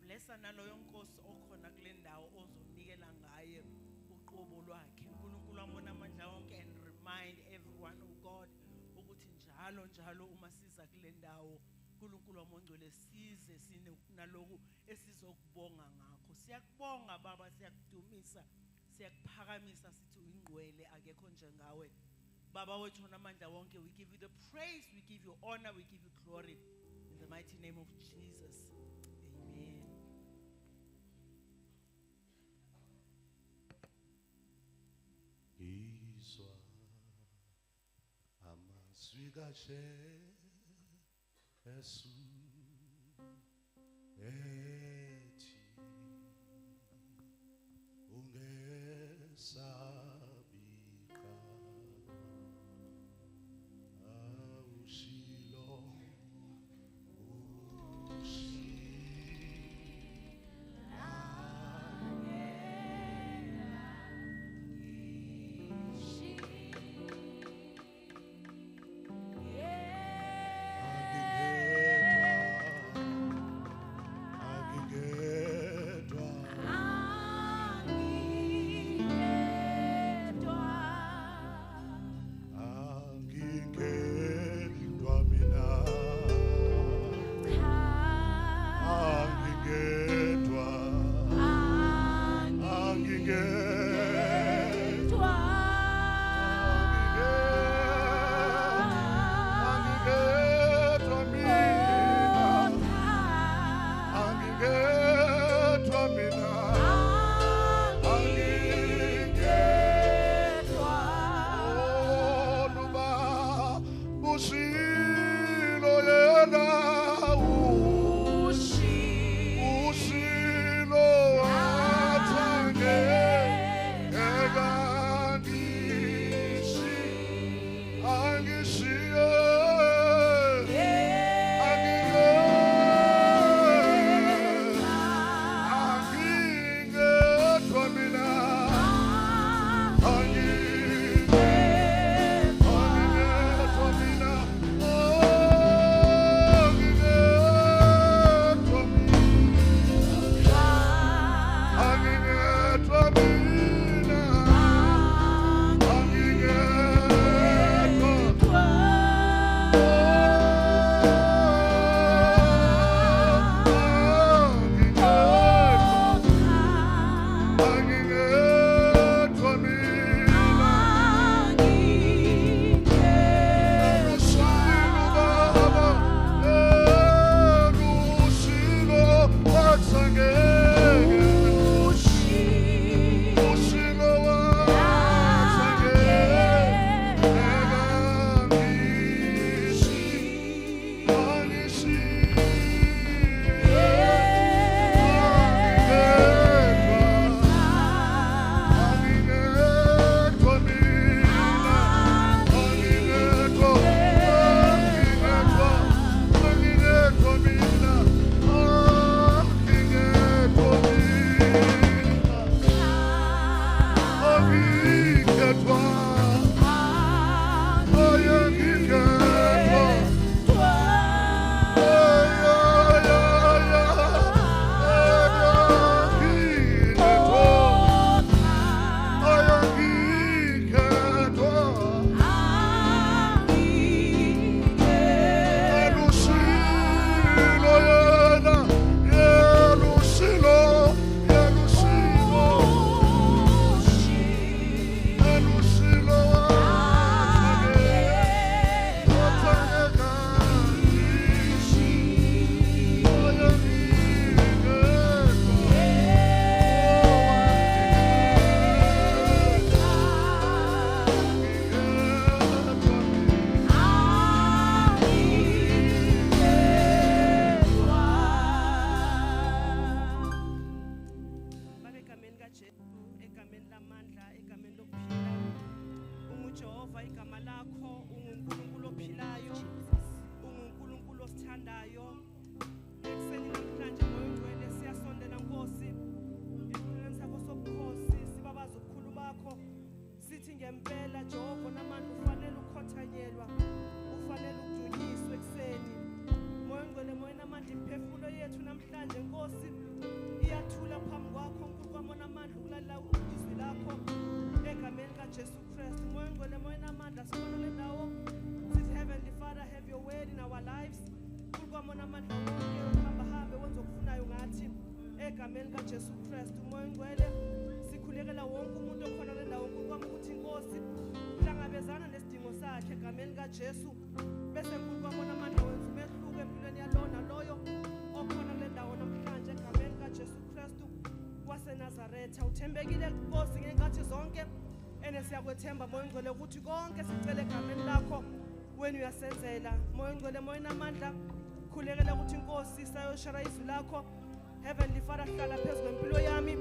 blessa naloyo nkosi okhona kule ndawo ozonikela ngaye uqobo lwakhe. uNkulunkulu wamona amandla wonke and remind everyone, oh God, ukuthi njalo uma siza kule ndawo uNkulunkulu wamongcwele size sinaloku esizokubonga ngakho. Siyakubonga Baba, siyakudumisa, siyakuphakamisa, sithi uyingcwele akekho njengawe. Baba wethu onamandla wonke, we give you the praise, we give you honor, we give you glory in the mighty name of Jesus. Amen. Iswa amazwi kaJesu ethi ungesabika awushilo ngempela Jehova namanje ufanele ukhothanyelwa, ufanele ukudunyiswa ekseni. Moya ngcwele, moya namanje imphefumulo yethu namhlanje Nkosi kwamona amandla ukulalela izwi lakho egameni kaJesu Kristu. Moya ngcwele, moya namandla sikhona le ndawo. Sithi Heavenly Father, have your word in our lives. Kwamona amandla wonke uhamba hambe wenze okufunayo ngathi egameni kaJesu Kristu. Moya ngcwele, sikhulekela wonke umuntu okhona le ndawo kwami ukuthi inkosi hlangabezana nesidingo sakhe egameni kaJesu. Bese kwamona amandla wenza umehluko empilweni yalona loyo okhona le ndawo namhlanje egameni kaJesu Kristu waseNazaretha. Uthembekile Nkosi ngeenkathi zonke ene siyakwethemba moya ngcwele ukuthi konke sicele egameni lakho wena uyasenzela. Moya ngcwele, moya namandla, khulekela ukuthi inkosi sayoshara izwi lakho. Heavenly Father, hlala phezu kwempilo yami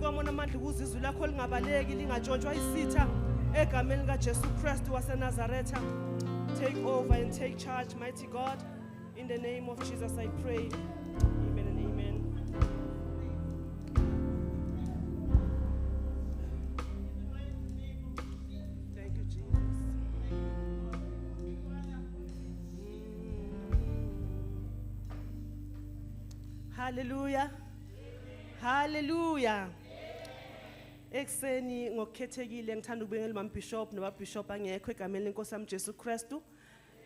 kwamona amandla ukuze izwi lakho lingabaleki lingatshontshwa isitha egameni kaJesu Kristu waseNazaretha. Take over and take charge, mighty God. In the name of Jesus I pray. Amen and amen. Thank you, Jesus. Hallelujah. Hallelujah. Ekseni ngokukhethekile ngithanda ukubengela uMam Bishop noba Bishop angekho egameni lenkosi yami Jesu Kristu.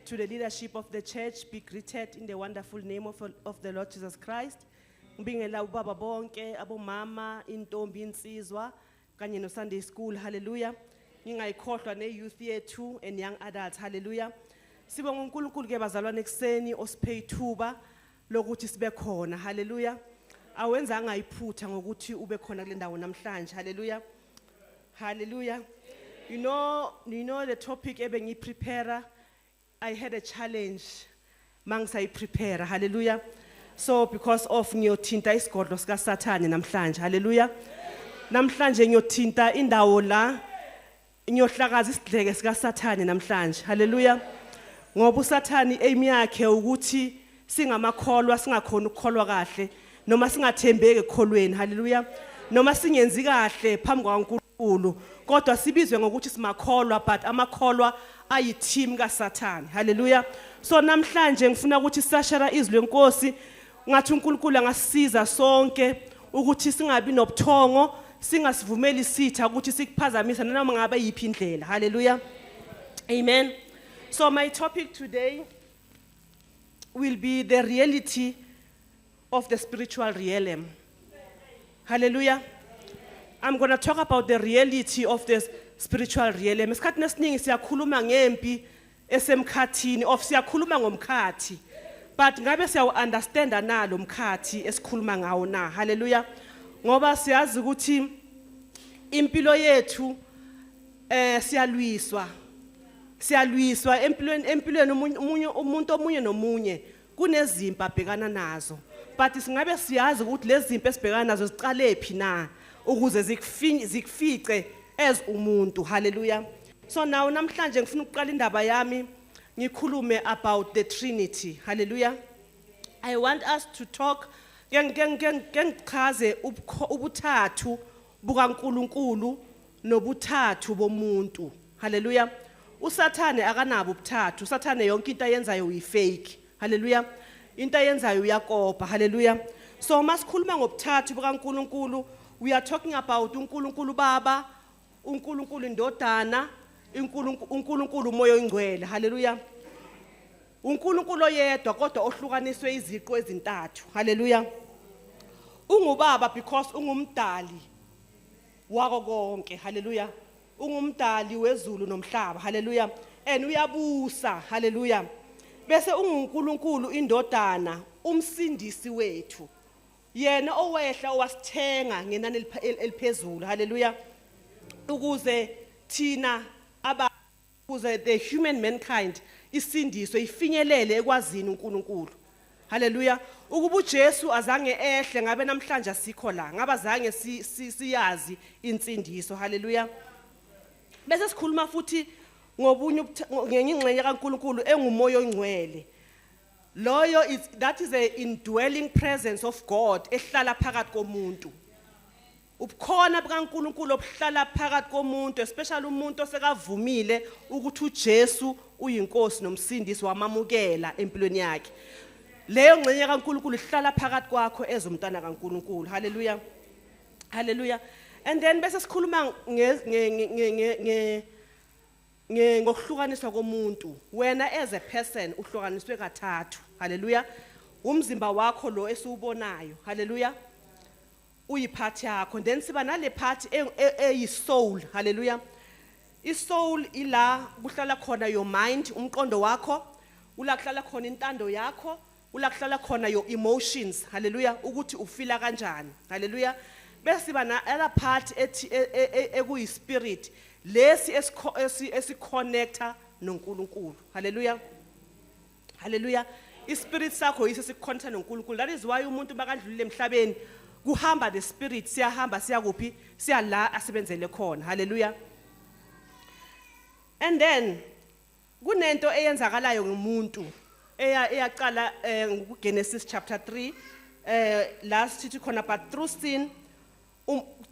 To the leadership of the church, be greeted in the wonderful name of the Lord Jesus Christ. Ngibingela ubaba bonke, abomama, intombi, insizwa, kanye no Sunday school. Hallelujah. Ngingayikhohlwa ne youth yethu and young adults. Hallelujah. Sibonga uNkulunkulu ke bazalwane ekseni osiphe ithuba lokuthi sibe khona. Hallelujah. Awenzanga iphutha ngokuthi ube khona kule ndawo namhlanje. Hallelujah. Hallelujah. You know the topic ebengi prepare. I had a challenge mangisa prepare. Hallelujah. So because of ngiyothinta isigodlo sika Sathane namhlanje. Hallelujah. Namhlanje ngiyothinta indawo la ngiyohlakaza isidleke sika Sathane namhlanje. Hallelujah. Ngoba uSathane aim yakhe ukuthi singamakholwa singakhona ukukholwa kahle noma singathembeki ekholweni. Hallelujah. Noma singenzi kahle phambi kwaNkulunkulu kodwa sibizwe ngokuthi simakholwa but amakholwa ayithim kaSathane. Hallelujah. So namhlanje ngifuna ukuthi sashara izwi lenkosi ngathi uNkulunkulu angasisiza sonke ukuthi singabi nobuthongo, singasivumeli isitha ukuthi sikuphazamisa noma ngabe yiphi indlela. Hallelujah. Amen. So my topic today will be the reality of the spiritual realm. Hallelujah. I'm going to talk about the reality of the spiritual realm. Esikhathini esiningi siyakhuluma ngempi esemkhathini of siyakhuluma ngomkhathi. But ngabe siya understand nalo umkhathi esikhuluma ngawo na. Hallelujah. Ngoba siyazi ukuthi impilo yethu siyalwiswa empilweni umuntu omunye nomunye kunezimpa abhekana nazo. But singabe siyazi ukuthi lezi zimpa esibhekana nazo ziqale phi na ukuze zikufice as umuntu. Hallelujah. So now namhlanje ngifuna ukuqala indaba yami ngikhulume about the Trinity. Hallelujah. I want us to talk ngichaze ubuthathu bukaNkulunkulu nobuthathu bomuntu. Hallelujah. uSathane akanabo ubuthathu. uSathane yonke into ayenzayo uyifake. Hallelujah. Into ayenzayo uyakopa. Hallelujah. So masikhuluma ngobuthathu bukaNkulunkulu, we are talking about uNkulunkulu Baba, uNkulunkulu Indodana, uNkulunkulu uMoya oNgcwele. Hallelujah. uNkulunkulu oyedwa kodwa ohlukaniswe iziqo ezintathu. Hallelujah. Ungubaba because ungumdali wako konke. Hallelujah. Ungumdali wezulu nomhlaba. Hallelujah. And uyabusa. Hallelujah. Bese unguNkulunkulu Indodana, umsindisi wethu. Yena owehla owasithenga ngenani eliphezulu. Hallelujah. Ukuze thina ukuze the human mankind isindiswe ifinyelele ekwazini uNkulunkulu. Hallelujah. Ukuba uJesu azange ehle ngabe namhlanje asikho la. Ngaba zange siyazi insindiso. Hallelujah. Bese sikhuluma futhi ngobunye ngengingxenye kaNkulunkulu engumoya ongcwele. Loyo that is a indwelling presence of God ehlala phakathi komuntu. Ubukhona bukaNkulunkulu obuhlala phakathi komuntu, especially umuntu osekavumile ukuthi uJesu uyinkosi nomsindisi wamamukela empilweni yakhe. Leyo ngxenye kaNkulunkulu ihlala phakathi kwakho ezomntana kaNkulunkulu. Hallelujah. Hallelujah. And then bese sikhuluma ngokuhlukaniswa komuntu. Wena as a person uhlukaniswe kathathu. Hallelujah. Umzimba wakho lo esiubonayo. Hallelujah. Uyiphathi yakho. Then siba nale part eyi-soul. Hallelujah. I-soul ila kuhlala khona your mind, umqondo wakho, ula kuhlala khona intando yakho, ula kuhlala khona your emotions. Hallelujah. Ukuthi ufila kanjani. Hallelujah. Bese siba na other part ethi ekuyi-spirit. Lesi esiconnecta noNkulunkulu. Hallelujah. Hallelujah. Ispirit sakho yiso siconnecta noNkulunkulu. That is why umuntu bakadlulile emhlabeni kuhamba the spirit siyahamba siyakuphi siya la asebenzele khona. Hallelujah. And then kunento eyenzakalayo ngomuntu eyaqala ngoGenesis chapter 3 last sithi khona but through sin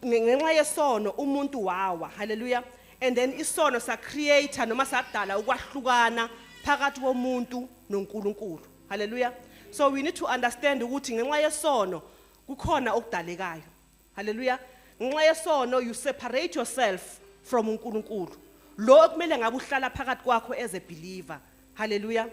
ngenxa yesono umuntu wawa. Hallelujah. And then isono sa creator noma sadala ukwahlukana phakathi komuntu noNkulunkulu. Hallelujah. So we need to understand ukuthi ngenxa yesono kukhona okudalekayo. Hallelujah. Ngenxa yesono you separate yourself from uNkulunkulu. Lo kumele ngabe uhlala phakathi kwakho as a believer. Hallelujah.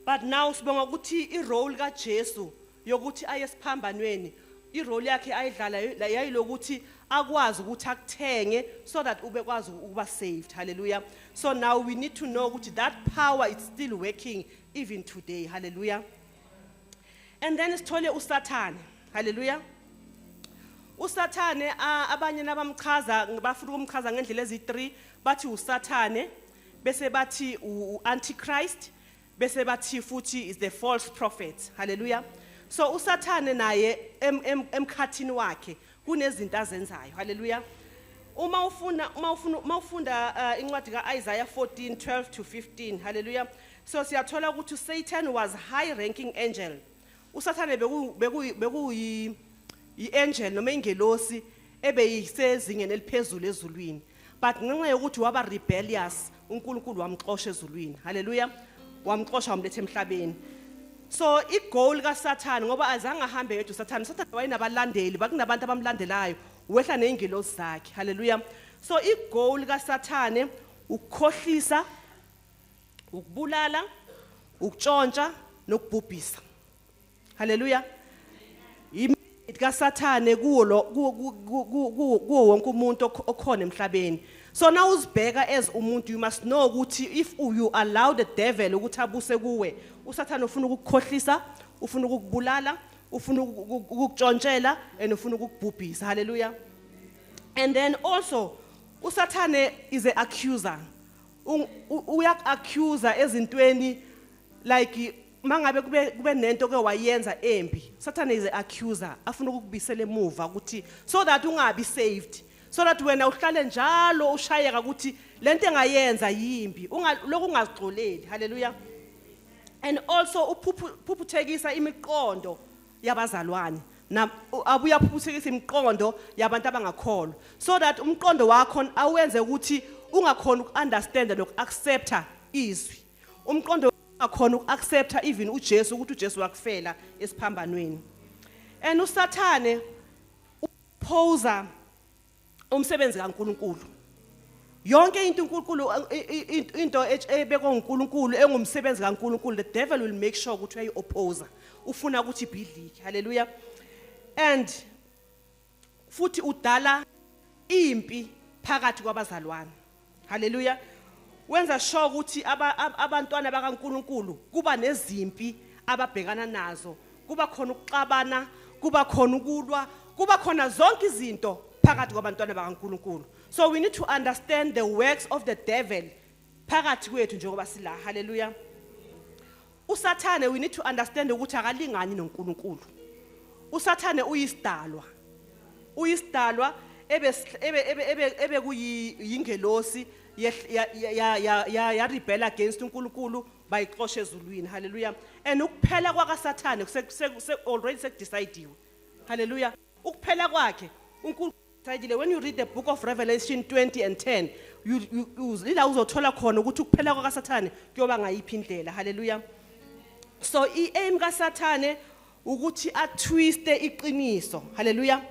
But now sibonga ukuthi irole kaJesu yokuthi ayesiphambanweni irole yakhe ayidlala yayilokuthi akwazi ukuthi akuthenge so that ube kwazi ukuba saved. Hallelujah. So now we need to know ukuthi that power is still working even today. Hallelujah. And then sithole uSathane. Hallelujah. uSathane abanye nabamchaza bafuna ukumchaza ngendlela ezi3 bathi uSathane bese bathi uAntichrist bese bathi futhi is the false prophet. Hallelujah. So uSathane naye emkhathini wakhe kunezinto azenzayo. Hallelujah. Uma ufunda incwadi kaIsaiah 14:12-15. Hallelujah. So siyathola ukuthi Satan was high ranking angel. uSathane beku i-angel noma ingelosi ebeyisezingeni eliphezulu ezulwini, but ngenxa yokuthi waba rebellious uNkulunkulu wamxosha ezulwini. Hallelujah. Wamxosha wamletha emhlabeni. So igoal kaSathane ngoba azange ahambe yedwa uSathane wayenabalandeli bakunabantu abamlandelayo wehla nezingelosi zakhe. Hallelujah. So igoal kaSathane ukukhohlisa, ukubulala, ukutshontsha nokubhubhisa. Hallelujah. kaSathane kuwo wonke umuntu okhona emhlabeni. So now uzibheka as umuntu you must know ukuthi if you allow the devil ukuthi abuse kuwe, uSathane ufuna ukukhohlisa, ufuna ukubulala, ufuna ukukutshontshela and ufuna ukubhubhisa. Hallelujah. And then also uSathane is an accuser. Uyak-accuser ezintweni like mangabe kube nento ke wayenza embi. Sathane is an accuser. Afuna ukubisela emuva ukuthi so that ungabi saved. So that wena uhlale njalo ushayeka ukuthi lento engayenza yimbi. Lokhu ungazixoleli. Hallelujah. And also uphuphethekisa imiqondo yabazalwane. Na abuya uphuphethekisa imiqondo yabantu abangakholwa. So that umqondo wakho awenze ukuthi ungakhona ukunderstand nokuaccepta izwi. Umqondo akhona ukuaccepta even uJesu ukuthi uJesu wakufela esiphambanweni. And uSathane uphosa umsebenzi kaNkulunkulu. Yonke into uNkulunkulu into ebekwe uNkulunkulu engumsebenzi kaNkulunkulu, the devil will make sure ukuthi uyayiopposa. Ufuna ukuthi ibhidlike. Hallelujah. And futhi udala impi phakathi kwabazalwane. Hallelujah. Wenza sure ukuthi abantwana bakaNkulunkulu kuba nezimpi ababhekana nazo, kuba khona ukuxabana, kuba khona ukulwa, kuba khona zonke izinto phakathi kwabantwana bakaNkulunkulu. So we need to understand the works of the devil phakathi kwethu njengoba sila. Hallelujah. uSathane we need to understand ukuthi akalingani noNkulunkulu. uSathane uyisidalwa. Uyisidalwa ebe kuyingelosi ya rebel against uNkulunkulu bayixosha ezulwini. Hallelujah. And ukuphela kwakaSathane already sekudecidiwe. Hallelujah. Ukuphela kwakhe uNkulunkulu decidile. When you read the book of Revelation 20:10 ila uzothola khona ukuthi ukuphela kwakaSathane kuyoba ngayiphi indlela. Hallelujah. So i-aim kaSathane ukuthi atwiste iqiniso. Hallelujah.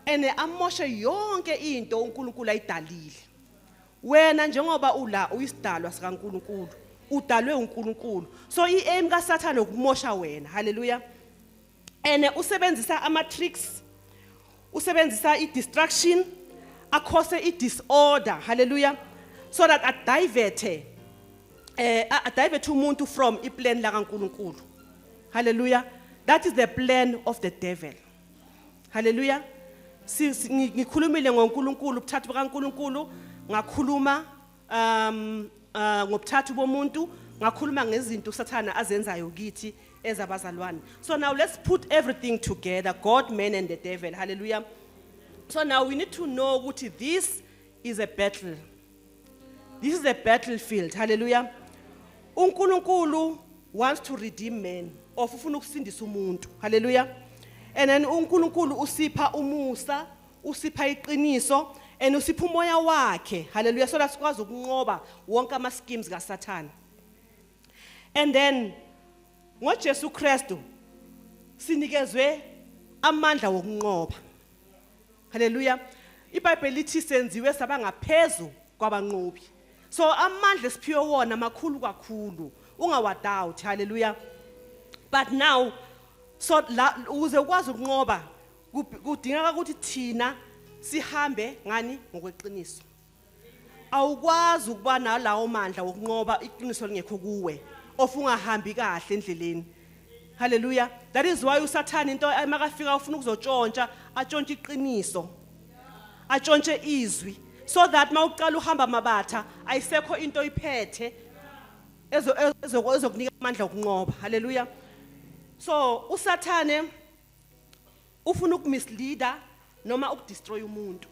ene amoshe yonke into uNkulunkulu ayidalile. Wena njengoba ula uyisidalwa sikaNkulunkulu, udalwe uNkulunkulu. So iaim kaSathane ukumosha wena. Hallelujah. Ene usebenzisa ama tricks, usebenzisa idistraction, akose idisorder. Hallelujah. So that adiverte umuntu from iplan la kaNkulunkulu. Hallelujah. That is the plan of the devil. Hallelujah. Ngikhulumile ngoNkulunkulu, ubuthathu bakaNkulunkulu, ngakhuluma ngobuthathu bomuntu, ngakhuluma ngezinto uSathana azenzayo kithi ezabazalwane. So now let's put everything together, God, man and the devil. Hallelujah. So now we need to know ukuthi this is a battle. This is a battlefield. Hallelujah. uNkulunkulu wants to redeem man. Ofuna ukusindisa umuntu. Hallelujah. And then uNkulunkulu usipha umusa, usipha iqiniso, and usipha umoya wakhe. Hallelujah. So that sikwazi ukunqoba wonke ama schemes kaSathane. And then ngoJesu Kristu sinikezwe amandla wokunqoba. Hallelujah. iBhayibheli lithi senziwe sabangaphezulu kwabanqobi. So amandla esiphiwe wona makhulu kakhulu. Ungawadoubt. Hallelujah. But now, so uze ukwazi ukunqoba kudingeka ukuthi thina sihambe ngani ngokweqiniso. Awukwazi ukuba nalawo mandla wokunqoba iqiniso lingekho kuwe ofungahambi kahle endleleni. Hallelujah. That is why uSathane into emakafika ufuna ukuzotshontsha atshontshe iqiniso. Atshontshe izwi so that mawuqala uhamba mabatha ayisekho into iphethe ezokunika amandla okunqoba. Hallelujah. So uSathane ufuna ukumisleader noma ukudestroy umuntu.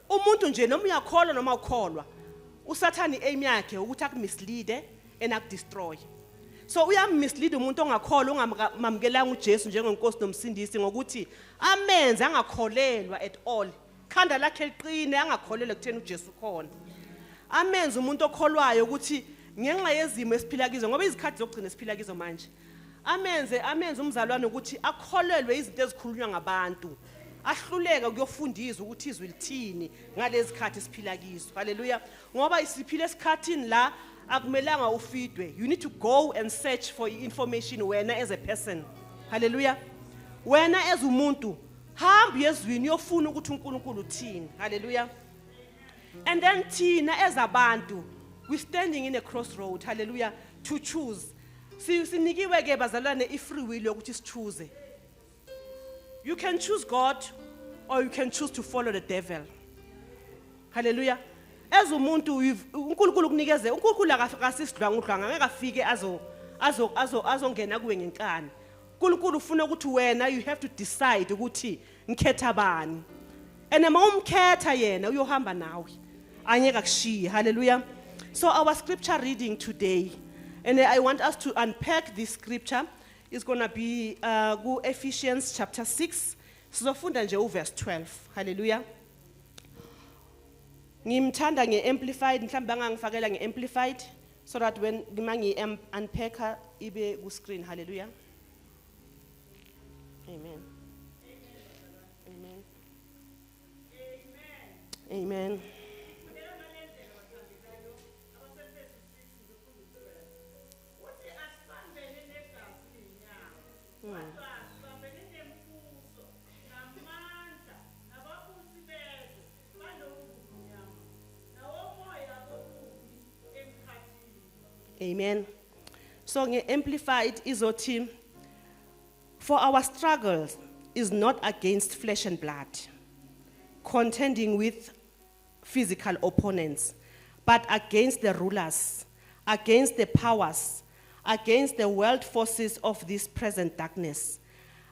Umuntu nje noma uyakholwa noma ukholwa, uSathane aim yakhe ukuthi akumisleade and akudestroy. So uyamislead umuntu ongakholwa ongamamkelanga uJesu njengenkosi nomsindisi ngokuthi amenze angakholelwa at all. Khanda lakhe liqine angakholelwa kuthena uJesu khona. Amenze umuntu okholwayo ukuthi ngenxa yezimo esiphila kizo ngoba izikhathi zokugcina esiphila kizo manje. Amenze umzalwane ukuthi akholelwe izinto ezikhulunywa ngabantu. Ahluleke ukuyofundisa ukuthi izwi lithini ngalezi zikhathi esiphila kizo. Hallelujah. Ngoba isiphile esikhathini la akumelanga ufidwe. You need to go and search for information wena as a person. Hallelujah. Wena as umuntu hamba yezwini yofuna ukuthi uNkulunkulu uthini. Hallelujah. And then thina as abantu we standing in a crossroad. Hallelujah. To choose. Sinikiwe ke bazalwane ifree will yokuthi sichoose. You can choose God or you can choose to follow the devil. Hallelujah. As umuntu uNkulunkulu kunikeze uNkulunkulu akasisidlwanga udlwanga ngeke afike azongena kuwe ngenkani. uNkulunkulu ufuna ukuthi wena you have to decide ukuthi ngikhetha bani. And umkhetha yena uyohamba nawe. Angeke akushiye. Hallelujah. So our scripture reading today, and I want us to unpack this scripture. It's going to be Ephesians chapter 6. Sizofunda nje verse 12. Hallelujah. Ngimthanda ngeamplified, mhlawumbe angangifakela ngeamplified so that when ngimangi unpacker ibe ku screen. Hallelujah. Amen. Amen. Amen. Amen. Amen. So amplified izothi, for our struggle is not against flesh and blood, contending with physical opponents, but against the rulers, against the powers, against the world forces of this present darkness,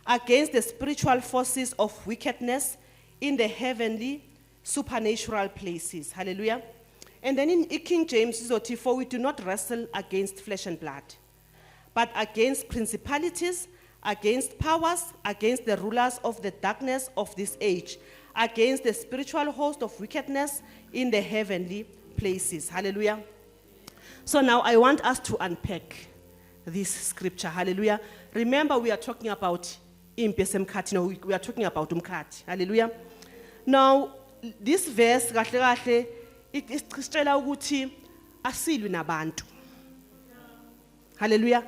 against the spiritual forces of wickedness in the heavenly supernatural places. Hallelujah. And then in King James, for we do not wrestle against flesh and blood, but against principalities, against powers, against the rulers of the darkness of this age, against the spiritual host of wickedness in the heavenly places. Hallelujah. So now I want us to unpack this scripture. Hallelujah. Remember, we are talking about impi esemkhathini. We are talking about umkhathi. Hallelujah. Now this verse kahle kahle isicela ukuthi asilwe nabantu. Hallelujah.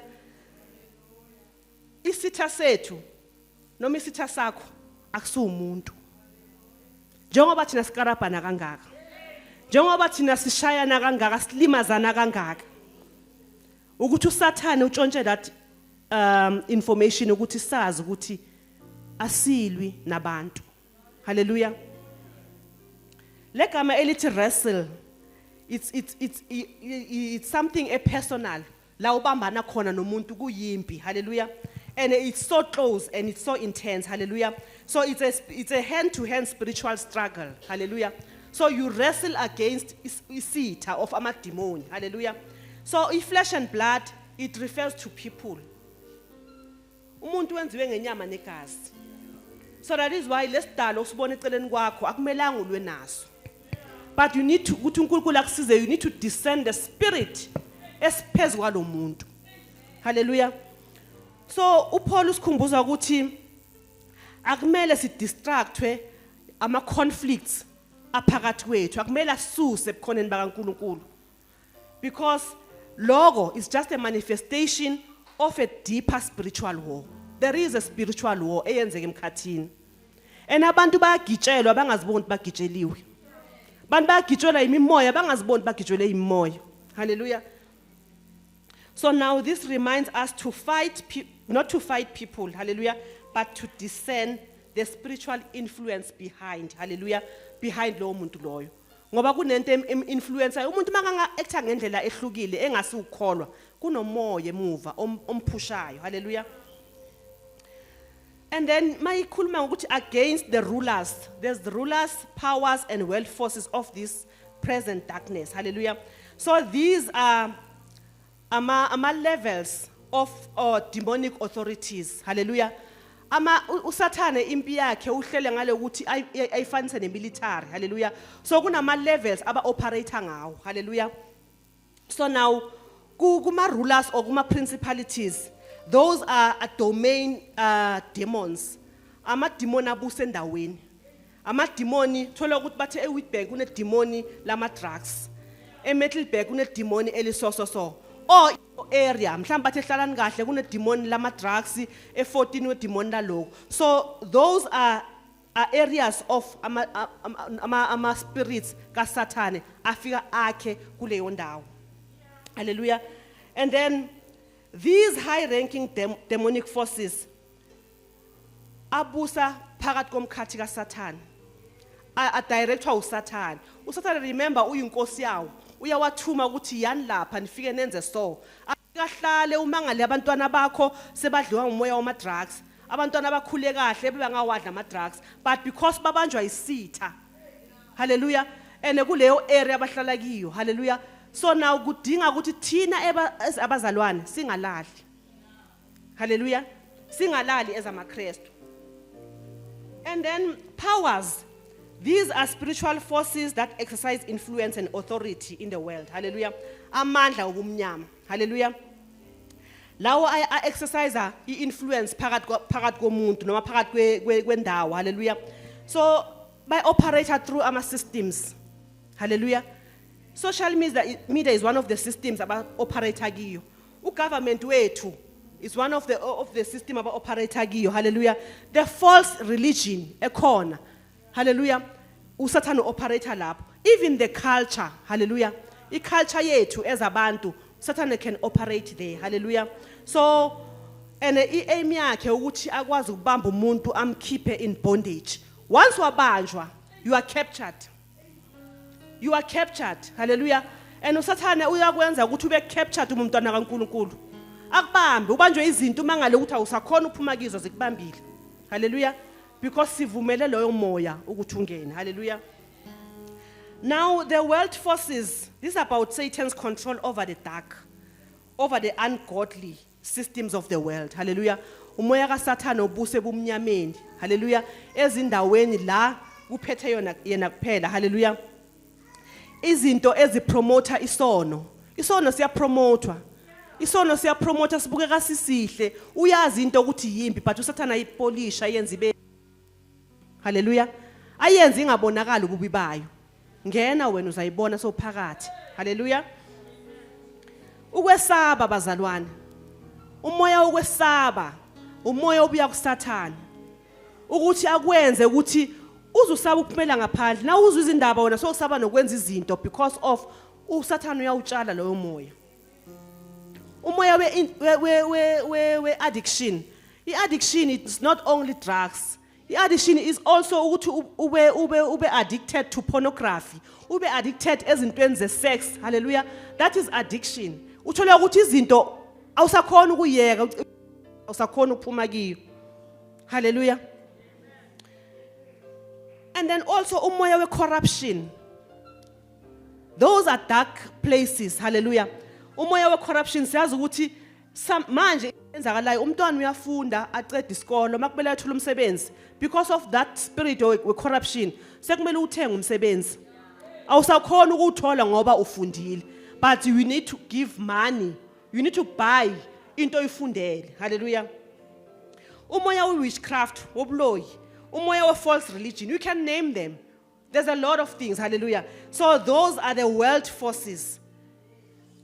Isitha sethu noma isitha sakho akusumuntu. Njengoba thina sikarabhana kangaka. Njengoba thina sishayana kangaka, silimazana kangaka. Ukuthi uSathane utshontshe that information ukuthi sazi ukuthi asilwi nabantu. Hallelujah. Legama elithi wrestle, it's something personal. La ubambana khona nomuntu kuyimpi. Hallelujah. And it's so close and it's so intense. Hallelujah. So it's a hand-to-hand spiritual struggle. Hallelujah. So you wrestle against isitha of amademon. Hallelujah. So if flesh and blood, it refers to people. Umuntu wenziwe ngenyama negazi. So that is why lesidalo usibona eceleni kwakho akumelanga ulwe naso. But you need to ukuthi uNkulunkulu akusize, you need to discern the spirit esiphezulu kwalomuntu. Hallelujah. So uPaul usikhumbuza ukuthi akumele sidistractwe ama conflicts aphakathi kwethu, akumele asuse ebukhoneni bakaNkulunkulu. Because logo is just a manifestation of a deeper spiritual war. There is a spiritual war eyenzeka emkhathini. And abantu bayagitshelwa bangaziboni bagitsheliwe. Abantu bayagitshelwa imimoya bangaziboni bagitshele imimoya. Hallelujah. So now this reminds us to fight not to fight people, hallelujah, but to discern the spiritual influence behind, hallelujah, behind lo muntu loyo. Ngoba kunento influencer umuntu makanga acta ngendlela ehlukile engasi ukholwa kunomoya emuva omphushayo. Hallelujah. And then mayikhuluma ukuthi against the rulers, there's the rulers, powers and world forces of this present darkness. Hallelujah. So these are levels of demonic authorities. Hallelujah. Usathane impi yakhe uhlele ngale ukuthi ayifanise nemilitary. Hallelujah. So kunama levels aba operator ngawo. Hallelujah. So now kuma rulers or kuma principalities, those are a domain demons. Ama demon abuse endaweni. Ama demoni thola ukuthi bathe eWitbank kune demoni lama drugs. eMiddelburg kune demoni elisososo. Or area mhlawumbe bathe hlalani kahle kune demon lama drugs e14 we demon lalo. So those are areas of ama spirits kaSathane afika akhe kuleyo ndawo. Hallelujah. And then these high ranking demonic forces abusa phakathi komkhathi kaSathane. A director uSathane. uSathane remember uyinkosi yawo. Uyawathuma ukuthi yani lapha nifike nenze so. Akahlale umangale abantwana bakho sebadliwa umoya wama drugs. Abantwana bakhule kahle bebangawadla ama drugs, but because babanjwa isitha. Hallelujah. And kuleyo area abahlala kiyo. Hallelujah. So now kudinga ukuthi thina abazalwane singalali. Hallelujah. Singalali as amaKristu. And then powers. These are spiritual forces that exercise influence and authority in the world. Hallelujah. Amandla obumnyama. Hallelujah. Lawo exercise influence phakathi komuntu noma phakathi kwendawo. Hallelujah. So by operator through ama systems. Hallelujah. Social media is one of the systems about operator kiyo. Government wethu is one of the system about operator kiyo. Hallelujah. The false religion ekhona. Hallelujah. Usathane operator lapho. Even the culture. Hallelujah. I culture yethu as abantu Satan can operate there. Hallelujah. So and aim yakhe ukuthi akwazi ukubamba umuntu amkhiphe in bondage. Once wabanjwa, you are captured. You are captured. Hallelujah. And uSathane uyakwenza ukuthi ube captured umntwana kaNkulunkulu. Akubambe ubanjwe izinto mangale ukuthi awusakhona uphuma kizo zikubambile. Hallelujah. Because sivumele loyo moya ukuthi ungene. Hallelujah. Now the world forces, this is about Satan's control over the dark, over the ungodly systems of the world. Hallelujah. Umoya kaSathane ubuse bumnyameni. Hallelujah. Ezindaweni la uphethe yena kuphela. Hallelujah. Izinto ezipromota isono. Isono siyapromotwa. isono siyapromote sibukeka sisihle uyazi into ukuthi yimbi but usathana ayipolisha yenza ibe haleluya ayenza ingabonakala ububi bayo ngena wena uzayibona sophakathi haleluya ukwesaba bazalwane umoya wokwesaba umoya obuya kuSathane ukuthi akwenze ukuthi uzusaba ukuphumela ngaphandle na uzwa izindaba wena sokusaba nokwenza izinto because of uSathane uyawutshala loyo moya umoya we addiction i-addiction is not only drugs i-addiction is also ukuthi ube addicted to pornography ube addicted ezintweni ze-sex hallelujah that is addiction uthola ukuthi izinto awusakhona ukuyeka awusakhona ukuphuma kiyo hallelujah and then also umoya we-corruption those are dark places hallelujah umoya we-corruption siyazi ukuthi manje enzakalayo umntwana uyafunda aqeda isikolo makumele athole umsebenzi because of that spirit we-corruption sekumele uthenge umsebenzi awusakhona ukuthola ngoba ufundile but you need to give money you need to buy into oyifundele hallelujah umoya we-witchcraft wobuloyi umoya we-false religion you can name them there's a lot of things hallelujah so those are the world forces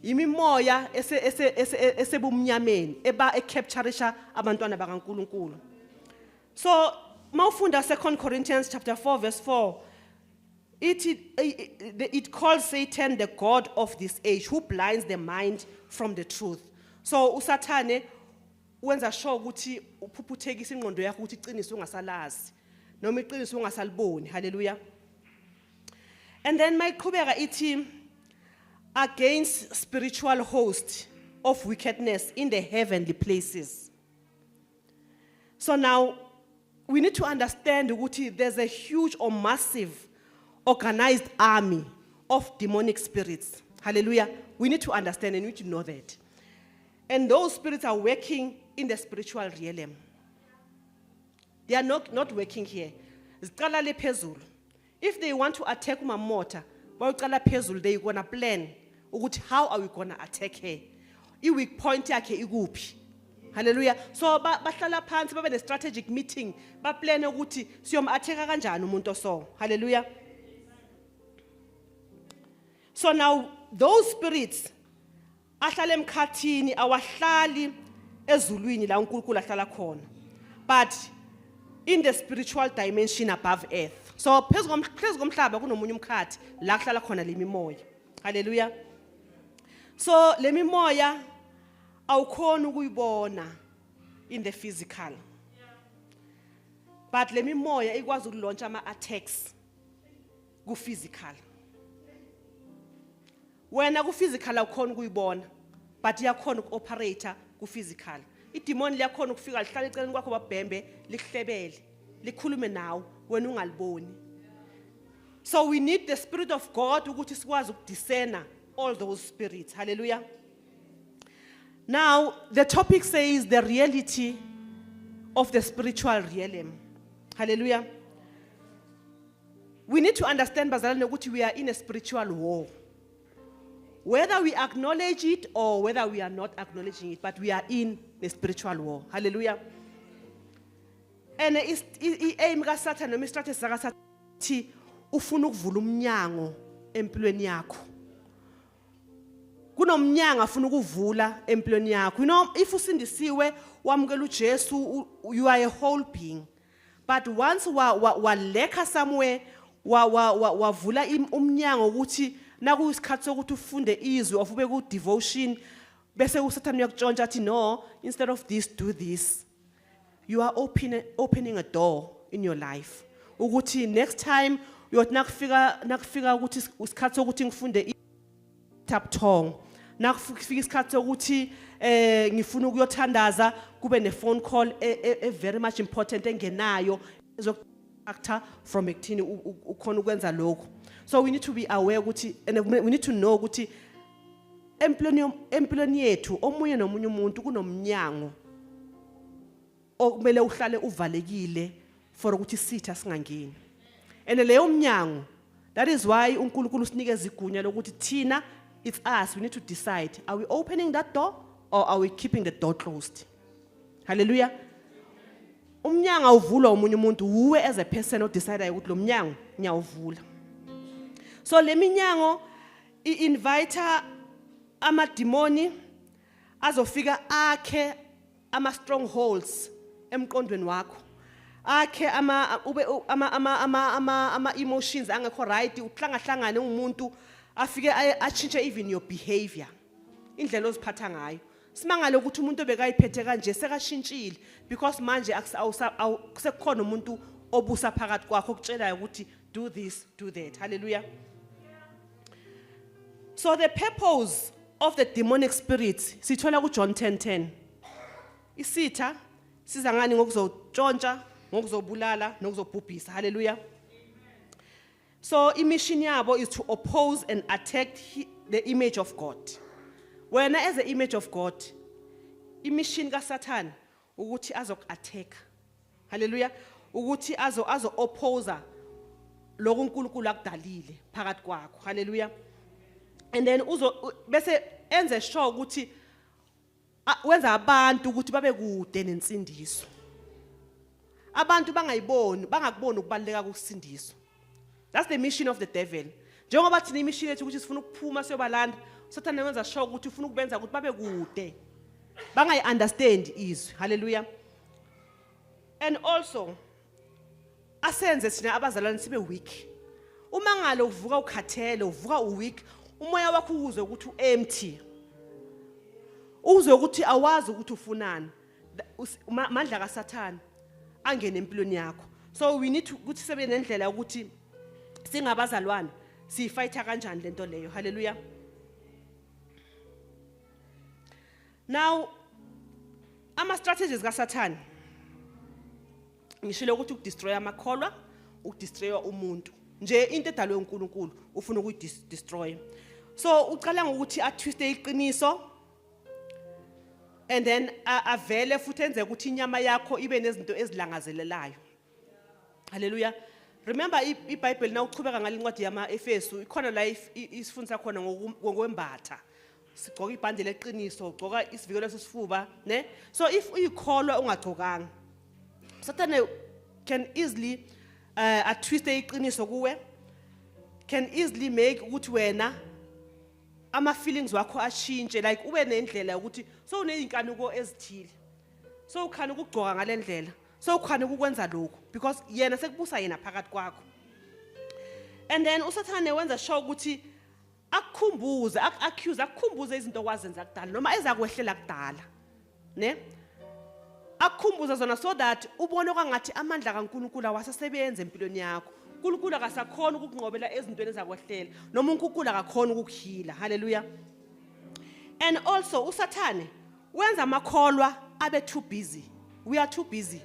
imimoya esebumnyameni eba ecaptureisha abantwana bakaNkuluNkulu so mawufunda 2 Corinthians chapter 4 verse 4 it calls Satan the god of this age who blinds the mind from the truth so uSathane wenza sure ukuthi uphuphuthekisa ingqondo yakho ukuthi iqiniso ungasalazi noma iqiniso ungasaliboni hallelujah and then mayiqhubeka ithi against spiritual host of wickedness in the heavenly places. So now, we need to understand ukuthi there's a huge or massive organized army of demonic spirits. Hallelujah. We need to understand and we need to know that. And those spirits are working in the spiritual realm. They are not working here. Ziqala le phezulu. If they want to attack uMamota, bayoqala phezulu, they're going to plan ukuthi how are we going to attack her. I-weak point yakhe ikuphi. Hallelujah. So bahlala phansi babe ne strategic meeting, ba plan ukuthi siyom-attack kanjani umuntu so. Hallelujah. So now those spirits ahlala emkhathini awahlali ezulwini la uNkulunkulu ahlala khona. But in the spiritual dimension above earth. So phezulu komhlaba kunomunye umkhathi la kuhlala khona lemimoya. Hallelujah. So lemimoya awukhona ukuyibona in the physical. But lemimoya ikwazi ukulaunch ama attacks ku physical. Wena ku physical awukhona ukuyibona but iyakhona ukuoperate ku physical. Idemon liyakhona ukufika lihlala eceleni kwakho babhembe likuhlebele likhulume nawe wena ungaliboni. So we need the spirit of God ukuthi sikwazi ukudiscerna all those spirits. Hallelujah. Now the topic says the reality of the spiritual realm. Hallelujah. We need to understand bazalwane ukuthi we are in a spiritual war. Whether we acknowledge it or whether we are not acknowledging it, but we are in a spiritual war. Hallelujah. And aim ka Satan noma strategy ka Satan ufuna ukuvula umnyango empilweni yakho. Kunomnyango afuna ukuvula empilweni yakho. You know, if usindisiwe wamukela uJesu, you are a whole being. But once waleka somewhere wavula umnyango ukuthi naku isikhathi sokuthi ufunde izwi of ube ku devotion bese uSathane uyakutshontsha athi no, instead of this do this. You are opening a door in your life. Ukuthi next time uyothi nakufika ukuthi isikhathi sokuthi ngifunde tap tongue. Nakufika isikhathi sokuthi ngifuna ukuyothandaza kube ne phone call very much important engenayo ezokuthatha from ekuthini ukhona ukwenza lokho. So we need to be aware ukuthi and we need to know ukuthi empilweni yethu omunye nomunye umuntu kunomnyango okumele uhlale uvalekile for ukuthi sitha singangeni. And leyo mnyango, that is why uNkulunkulu usinikeza igunya lokuthi thina it's us, we need to decide, are we opening that door or are we keeping the door closed? Hallelujah. Umnyango awuvulwa umunye umuntu, uwe as a person odecide ukuthi lo mnyango ngiyawuvula. So le minyango invite amademoni azofika akhe ama strongholds emqondweni wakho. Akhe ama emotions angekho right, uhlangane umuntu afike achinge even your behavior. Indlela oziphatha ngayo. Simangalo ukuthi umuntu obekayiphethe kanje sekashintshile because manje akusekhona umuntu obusa phakathi kwakho okutshelayo ukuthi do this, do that. Hallelujah. So the purpose of the demonic spirits, sithola ku John 10:10. Isitha siza ngani ngokuzotshontsha, ngokuzobulala, nokuzobhubhisa. Hallelujah. So mission yabo is to oppose and attack the image of God. When as the image of God, mission ka Satan ukuthi attack. Hallelujah. Ukuthi azo oppose lokho uNkulunkulu akudalile phakathi kwakho. Hallelujah. And then bese enze sure ukuthi wenza abantu ukuthi babe kude nensindiso. Abantu bangakuboni ukubaleka kokusindiso. That's the mission of the devil. Njengoba thina imission yethu ukuthi sifuna ukuphuma siyobalanda, Satan wenza sure ukuthi ufuna ukubenza ukuthi babe kude. Bangayi-understand izwi. Hallelujah. And also asenze thina abazalwane sibe weak. Uma ngalo uvuka ukhathele, uvuka uweak, umoya wakho uzwe ukuthi empty. Uzwe ukuthi awazi ukuthi ufunani. Mandla ka Satan angene empilweni yakho. So we need to ukuthi sebe nendlela ukuthi singabazalwane sifighta kanjani lento leyo. Hallelujah. Now ama strategies ka Satan ngishilo ukuthi ukudestroy amakholwa, ukudestroy umuntu. Nje into edalwe uNkulunkulu ufuna ukuyidestroy. So uqala ngokuthi atwiste iqiniso and then avele futhi enze ukuthi inyama yakho ibe nezinto ezilangazelelayo. Hallelujah. Remember iBhayibheli na uqhubeka ngalincwadi yama Efesu ikhona la isifundisa khona ngokwembatha. Sigcoka ibhande leqiniso, ugcoka isivikelo sesifuba, ne? So if uyikholwa ungagcokanga, Satan can easily atwiste iqiniso kuwe, can easily make ukuthi wena ama feelings wakho ashintshe, like ube nendlela ukuthi so uneyinkanuko ezithile, so ukhana ukugcoka ngalendlela, so ukhana ukwenza lokho because yena sekubusa yena phakathi kwakho. And then uSathane wenza sure ukuthi akukhumbuze, akukhumbuze izinto wazenza kudala noma ezakwehlela kudala, ne? Akukhumbuza zona so that ubone kwangathi amandla kaNkulunkulu awasasebenza empilweni yakho. uNkulunkulu akasakhona ukukunqobela ezintweni ezakwehlela noma uNkulunkulu akakhona ukukuhila. Hallelujah. And also uSathane wenza amakholwa abe too busy. We are too busy.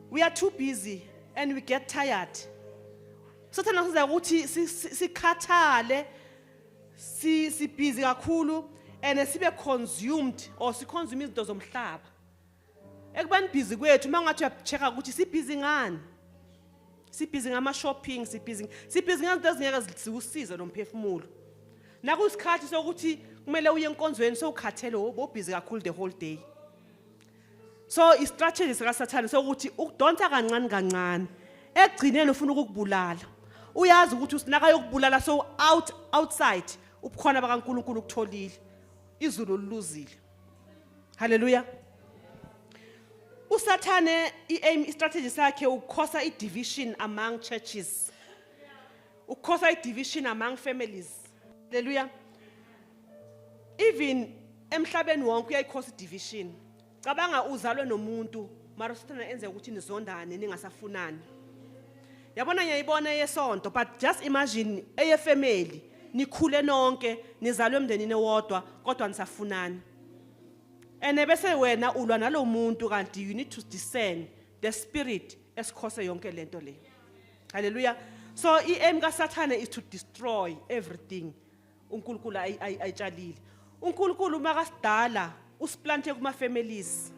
We are too busy and we get tired. Satan usenza ukuthi sikhathale, si busy kakhulu and sibe consumed or si consume izinto zomhlaba. Ekubani busy kwethu mangathi uyachecka ukuthi si busy ngani? Si busy ngama shopping, si busy ngezinto ezingeke zisize nomphefumulo. Nakusikhathi sokuthi kumele uye enkonzweni sowukhathele wo busy kakhulu the whole day. So I strategy sika Satan sokuthi ukudonsa kancane egcineni ufuna ukukubulala. Uyazi ukuthi usinaka yokubulala so outside ubukhona bakaNkulunkulu ukutholile. Izulu luluzile. Hallelujah. uSathane i strategy sakhe ukukhosa i-division among churches. Ukukhosa i-division among families. Hallelujah. Even emhlabeni wonke uyayikhosa i-division. Cabanga uzalwe nomuntu mara uSathane enze ukuthi nizondane ningasafunani. Yabona ngiyayibona yesonto, but just imagine eye family nikhule nonke nizalwe emndenini owodwa kodwa nisafunani. Bese wena ulwa nalo muntu kanti you need to discern the spirit esikhose yonke lento le. Hallelujah. So aim ka Satan is to destroy everything uNkulunkulu ayitshalile. uNkulunkulu makasidala usiplante kuma families.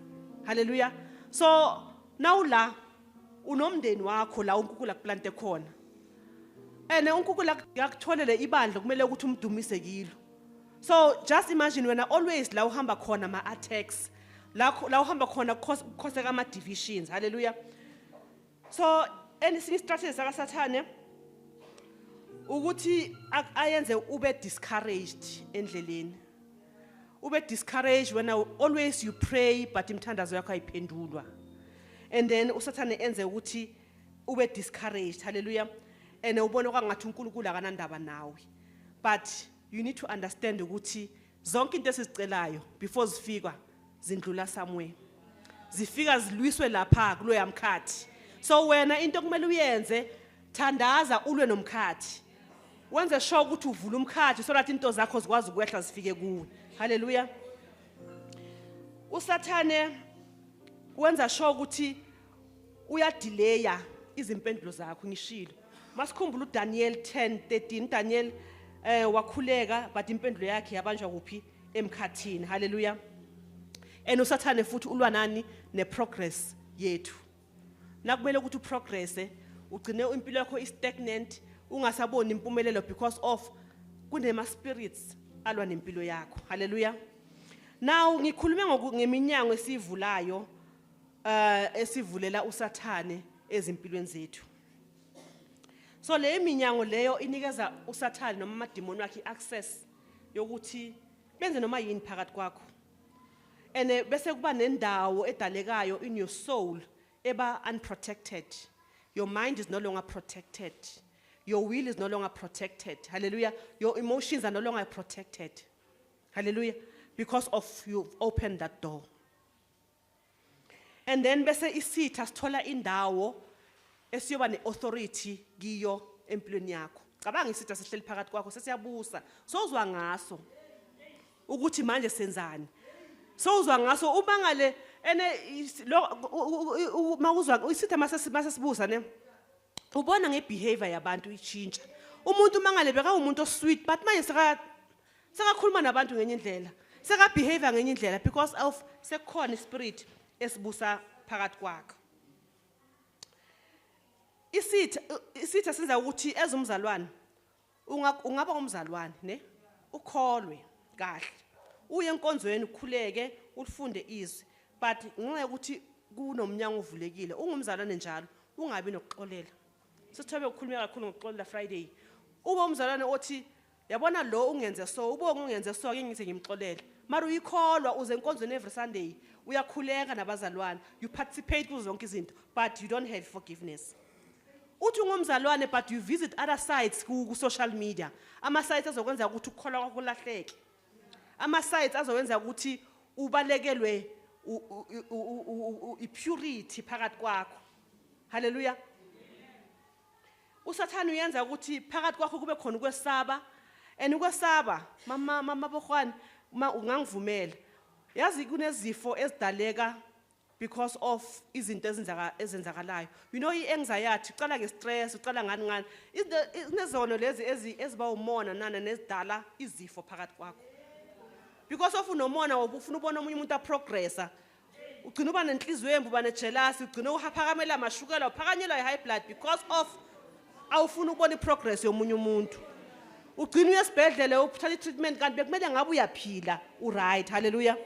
Hallelujah. So now la unomndeni wakho la uNkulunkulu akuplante khona. uNkulunkulu yakutholele ibandla kumele ukuthi umdumise kilo. So just imagine when always la uhamba khona ma attacks, la uhamba khona khoseka ama divisions. Hallelujah. So esinye strategy saka Sathane ukuthi ayenze ube discouraged endleleni. Ube discouraged when always you pray but imthandazo yakho ayiphendulwa. And then uSathane enze ukuthi ube discouraged. Hallelujah. And ubone kwangathi uNkulunkulu akanandaba nawe. But you need to understand ukuthi zonke into esizicelayo before zifika zindlula somewhere. Zifika zilwiswe lapha kulo yamkhathi. So wena into kumele uyenze thandaza ulwe nomkhathi. Wenze sure ukuthi uvula umkhathi so that into zakho zikwazi ukwehla zifike kuwe. Hallelujah. uSathane wenza sure ukuthi uyadelaya izimpendulo zakho ngishilo. Masikhumbula uDaniel 10:13 Daniel wakhuleka but impendulo yakhe yabanjwa kuphi emkhathini. Hallelujah. And uSathane futhi ulwa nani neprogress yethu. Nakumele ukuthi uprogress ugcine impilo yakho istagnant ungasaboni impumelelo because of kunema spirits alwa nempilo yakho. Hallelujah. Now ngikhulume ngeminyango esivulayo esivulela uSathane ezimpilweni zethu. So le minyango leyo inikeza uSathane noma amademoni wakhe access yokuthi benze noma yini phakathi kwakho. And bese kuba nendawo edalekayo in your soul eba unprotected. Your mind is no longer protected. Your will is no longer protected. Hallelujah. Your emotions are no longer protected. Hallelujah. Because of you've opened that door. And then bese isitha sithola indawo esiyoba neauthority kiyo empilweni yakho. Cabanga isitha sihleli phakathi kwakho sesiyabusa. Sozwa ngaso ukuthi manje senzani. Sozwa ngaso ubangale ene mawuzwa isitha masesibusa ne. Ubona ngebehavior yabantu ichinja. Umuntu mangale beka umuntu sweet but manje sekakhuluma nabantu ngenye indlela. Seka behavior ngenye indlela because of sekukhona ispirit esibusa phakathi kwakho. Isitha senza ukuthi ezumzalwane ungaba umzalwane ne ukholwe kahle. Uye enkonzweni ukhuleke ulifunde izwi but ngenxa ukuthi kunomnyango uvulekile ungumzalwane njalo ungabi nokuxolela. Sithobe ukukhuluma kakhulu ngokuxolela Friday. Uba umzalwane othi yabona lo ungenze so ubonge ungenze so ake ngithi ngimxolele. Mara uyikholwa uze enkonzweni every Sunday uyakhuleka nabazalwane you participate kuzo zonke izinto but you don't have forgiveness. Uthi ungumzalwane but you visit other sites ku social media. Ama sites azokwenza ukuthi ukukholwa kwakho kulahleke. Ama sites azokwenza ukuthi ubalekelwe purity phakathi kwakho. Hallelujah. uSathane uyenza ukuthi phakathi kwakho kube khona ukwesaba and ukwesaba mama bokhwana ungangivumela. Yazi kunezifo ezidaleka because of izinto ezenzakalayo. You know ianxiety uqala ngestress uqala ngani inezono lezi eziba umona nana nezidala izifo phakathi kwakho. Because of unomona wobufuna ubona umunye umuntu aprogressa ugcina uba nenhliziyo embi uba nejealousy ugcina uhaphakamela amashukela uphakanyelwa high blood because of awufuna ukubona iprogress yomunye umuntu. Ugcina uyesibhedlela uthatha treatment kanti bekumele ngabe uyaphila right. Hallelujah.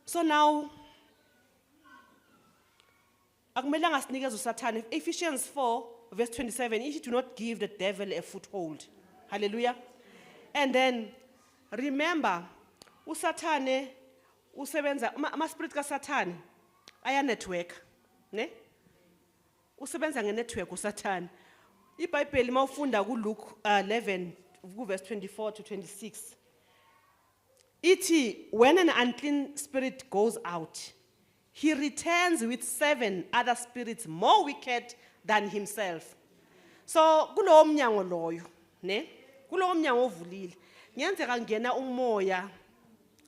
So now akumelanga sinikeze uSathane. Ephesians 4:27 ithi do not give the devil a foothold. Hallelujah. And then remember uSathane usebenza ama spirit kaSathane aya network ne usebenza ngenetwork uSathane. iBhayibheli mawufunda kuLuke 11 verse 24 to 26 ithi when an unclean spirit goes out he returns with 7 other spirits more wicked than himself. So kulowo mnyango loyo ne kulowo mnyango ovulile ngiyenzeka ngena umoya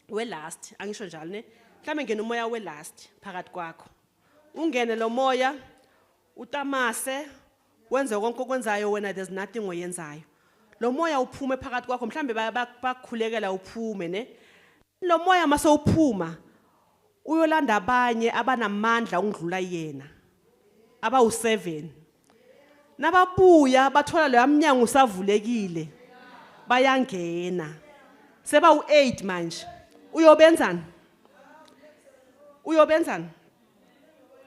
welast angisho njalo ne mhlambe ngena umoya welast phakathi kwakho ungene lo moya utamase wenze konke okwenzayo wena there's nothing oyenzayo. Lo moya uphume phakathi kwakho mhlambe bakhulekela uphume ne lo moya mase uphuma uyolanda abanye abanamandla ungidlula yena aba u7 nababuya bathola lo yamnyango usavulekile bayangena seba u8 manje uyobenzani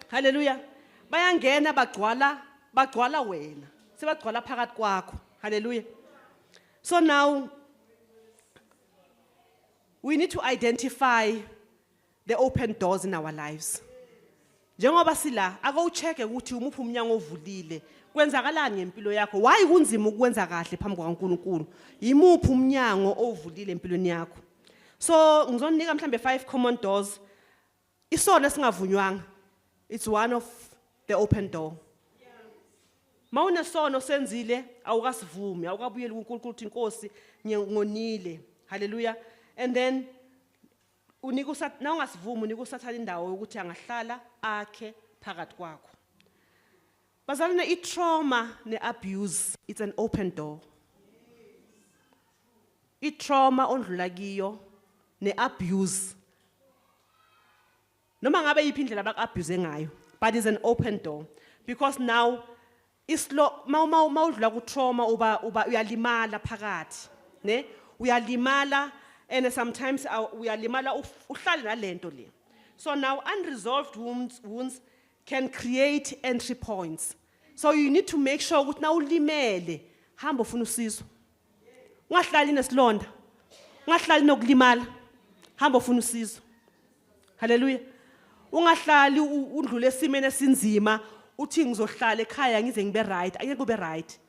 haleluya bayangena bagcwala wena sebagcwala phakathi kwakho haleluya so now we need to identify the open doors in our lives njengoba sila ake ucheke ukuthi umuphi umnyango ovulile kwenzakalani ngempilo yakho why kunzima ukwenza kahle phambi kwaNkulunkulu yimuphi umnyango ovulile empilweni yakho so ngizonika mhlambe 5 common doors isona singavunywanga it's one of the open door mawune sono senzile awukasivumi awukabuyeli kuNkulunkulu uthi inkosi ngonile haleluya and then unika na ungasivumi unika usathana indawo ukuthi angahlala akhe phakathi kwakho bazalwane i-trauma ne-abuse it's an open door i-trauma ondlula kiyo ne-abuse noma ngabe yiphi indlela abaku-abuse ngayo but it's an open door because now mawudlula ku-trauma uba uyalimala phakathi ne uyalimala and sometimes uyalimala uhlale nalento le so now unresolved wounds can create entry points so you need to make sure ukuthi na ulimele hamba ufuna usizo ungahlali nesilonda ungahlali nokulimala hamba ufuna usizo haleluya ungahlali undlule esimene esinzima uthi ngizohlala ekhaya ngize ngibe right angeke kube right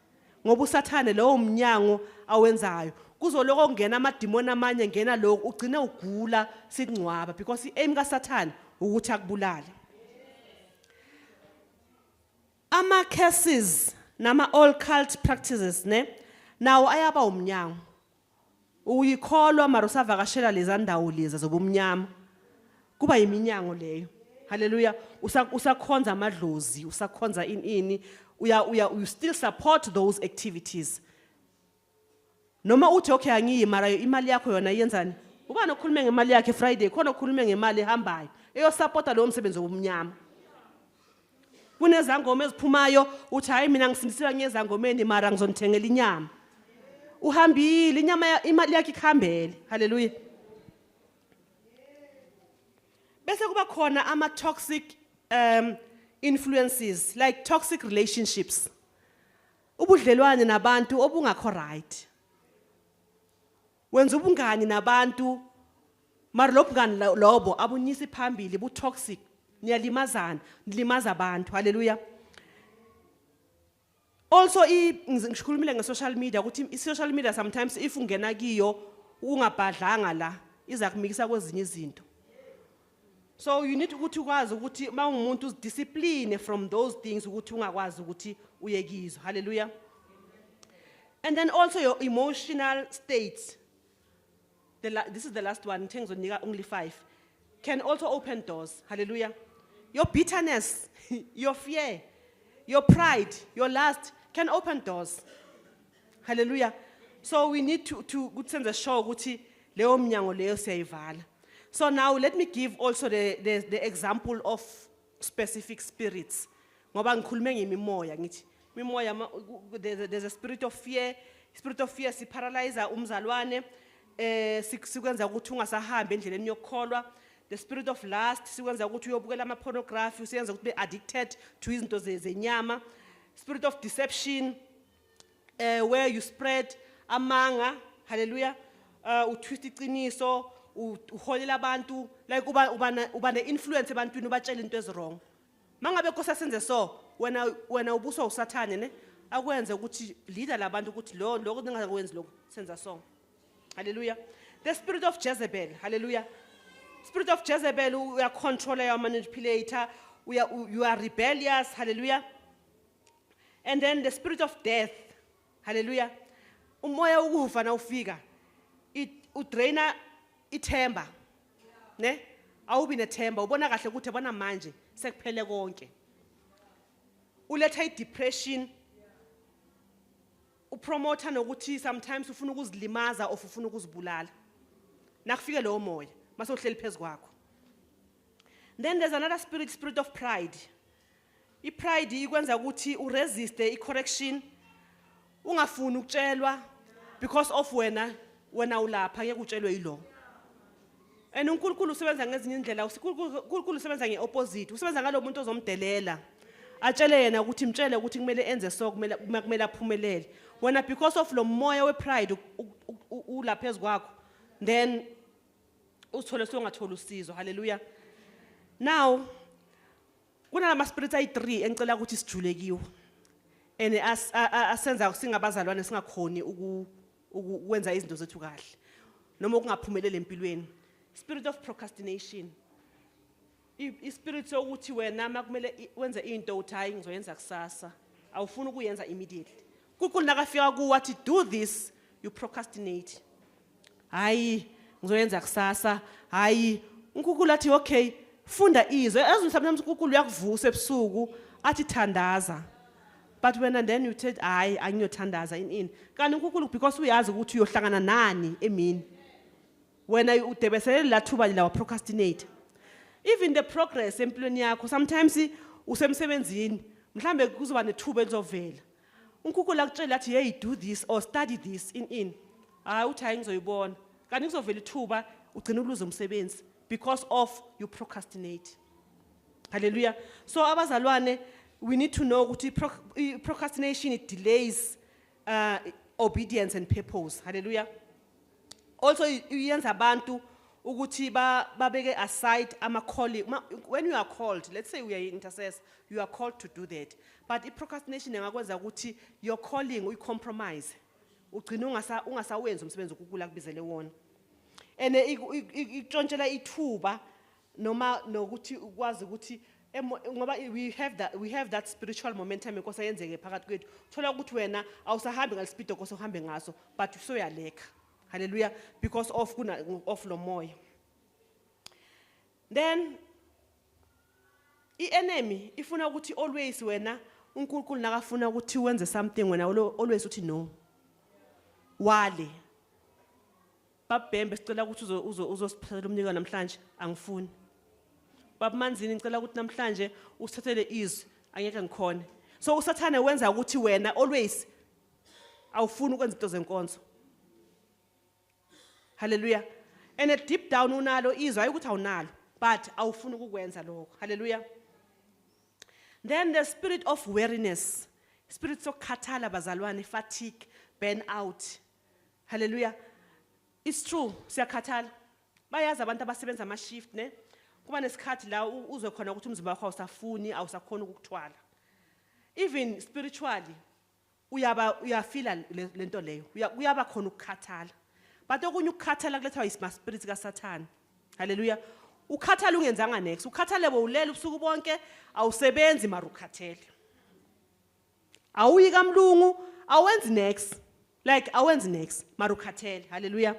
ngoba usathane lowo umnyango awenzayo kuzoloko kungena amadimoni amanye ngena lokho ugcine ugula sikungcwaba because i-aim kaSathane ukuthi akubulale ama cases nama occult practices ne nawo ayaba umnyango uyikholwa mara usavakashela leza ndawo leza zobumnyama kuba yiminyango leyo haleluya usakhonza amadlozi usakhonza you still support those activities noma uthi okay angiyi mara imali yakho yona yenzani ubani okhulume ngemali yakhe Friday khona okhulume ngemali ehambayo eyosupporta lo msebenzi wobumnyama kunezangoma eziphumayo uthi hayi mina ngisindisiwa ngezangomeni mara ngizonithengela inyama uhambile inyama imali yakhe ikhambele haleluya bese kuba khona ama toxic influences like toxic relationships ubudlelwane nabantu obungakho right wenza ubungani nabantu mara lobungani lobo abunyisi phambili bu toxic niyalimazana nilimaza abantu haleluya also ngishikhulumile nge-social media ukuthi i-social media sometimes if ungena kiyo ungabhadlanga la iza kumikisa kwezinye izinto so you need ukuthi ukwazi ukuthi mawumuntu uzidiscipline from those things ukuthi ungakwazi ukuthi uye kizo haleluya and then also your emotional states this is the last one ngithengizonika only 5 can also open doors hallelujah your bitterness your fear your pride your lust can open doors hallelujah so we need to kutsenza sure ukuthi leyo mnyango leyo siyayivala so now let me give also the example of specific spirits ngoba ngikhulume ngemimoya ngithi mimoya there's a spirit of fear siparalyze umzalwane sikwenza ukuthi ungasahambi endleleni yokukholwa the spirit of lust sikwenza ukuthi uyobukela ama pornography usiyenza ukuthi be addicted to izinto zenyama spirit of deception where you spread amanga hallelujah utwist iqiniso uholela abantu like uba ne-influence ebantwini ubatshela into ezwrong mangabe Nkosi asenze so wena ubuswa usathane ne akwenze ukuthi leader labantu ukuthi lokho ningakwenzi lokho senza so hallelujah the spirit of Jezebel hallelujah spirit of Jezebel uya control your manipulator you are rebellious hallelujah and then the spirit of death hallelujah umoya ukufa na ufika udraina ithemba ne awubi nethemba ubona kahle ukuthi bona manje sekuphele konke uletha i-depression upromote nokuthi sometimes ufuna ukuzilimaza of ufuna ukuzibulala nakufike lo moya mase uhleli phezukwakho then there's another spirit of pride ipride ikwenza ukuthi uresiste icorrection ungafuni ukutshelwa because of wena ulapha ngeke utshelwe yilo. And uNkulunkulu usebenza ngezinye indlela, uNkulunkulu usebenza ngeopposite, usebenza ngalo muntu ozomdelela. Atshele yena ukuthi imtshele ukuthi kumele enze so kumele aphumelele. Wena because of lo moya wepride ulapha ezikwakho, then uthole songathola usizo. Hallelujah. Now kunalama spirits ayi3 engicela ukuthi sijule kiwo. And asenza singabazalwane singakhoni ukwenza izinto zethu kahle noma ukungaphumelele empilweni. Spirit of procrastination. Ispirit sokuthi wena makumele wenze into uthi hayi ngizoyenza kusasa, awufuni ukuyenza immediately. Kukhulu nakafika ku wathi do this, you procrastinate. Hayi ngizoyenza kusasa, hayi uNkulunkulu athi okay, funda izwe. Ezimhlawumbe uNkulunkulu uyakuvusa ebusuku athi thandaza. But when and then you said hayi angiyothandaza in. Kanti uNkulunkulu because uyazi ukuthi uyohlangana nani emini. Wena udebesele la thuba la procrastinate. Even the progress empilweni yakho sometimes usemsebenzini mhlambe kuzoba nethuba elizovela. uNkulunkulu akutshela athi hey do this or study this in. Hayi uthi hayi ngizoyibona. Kanti kuzovela ithuba ugcina uluza umsebenzi because of you procrastinate. Hallelujah. So abazalwane, we need to know ukuthi procrastination it delays obedience and purpose. Hallelujah. Also uyenza abantu ukuthi babeke aside calling. When you are called, let's say we are intercessors, you are called to do that. But procrastination engakwenza ukuthi your calling uyicompromise. Ugcina ungasawenza umsebenzi uNkulunkulu akubizele wona. And itshontshela ithuba noma nokuthi ukwazi ukuthi ngoba we have that spiritual momentum because ayenzeke phakathi kwethu. Thola ukuthi wena awusahambi ngalespeed okose uhambe ngaso, but usoyaleka. Hallelujah. Because of lo moya. Then enemy ifuna ukuthi always wena uNkulunkulu nakafuna ukuthi wenze something wena always uthi no. Wale. Babhembe sicela ukuthi uzosiphathela umnika namhlanje angifuni. Babumanzini ngicela ukuthi namhlanje usithathele izwi angeke ngikhona. So usathane wenza ukuthi wena always awufuni ukwenza into zenkonzo. Hallelujah. And deep down unalo izwi ayikuthi awunalo, but awufuni ukukwenza lokho. Hallelujah. Then the spirit of weariness, spirit sokukhathala bazalwane, fatigue, burn out. Hallelujah. It's true, siyakhathala. Bayazi abantu abasebenza ama shift ne. Kuba nesikhathi la uzwe khona ukuthi umzimba wakho awusafuni, awusakhona ukukuthwala. Even spiritually uyafila lento leyo. Uyaba khona ukukhathala. But okunye ukukhathala kulethwa isma spirits kaSathane. Hallelujah. Ukhathala ungenzanga next. Ukhathale bowulela ubusuku bonke, awusebenzi marukhathele. Awuyi kamlungu, awenzi next. Like awenzi next marukhathele. Hallelujah.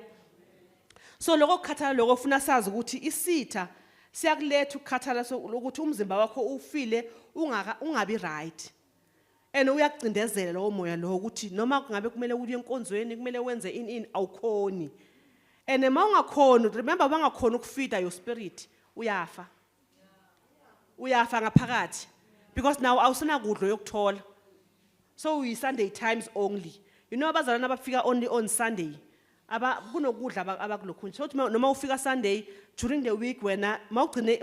So lokho kukhathala lokho ufuna sazi ukuthi isitha siyakuletha ukukhathala ukuthi umzimba wakho ufile ungabi right. And uyakcindezela lo moya lo ukuthi noma kungabe kumele uye enkonzweni kumele wenze in awukhoni. And uma ungakhona, remember bangakhona ukufeed your spirit, uyafa. Uyafa ngaphakathi because now awusena kudlo yokuthola. So we Sunday times only. You know abazalwana abafika only on Sunday. Kunokudla abakulokhunje. So noma ufika Sunday during the week wena mawugcine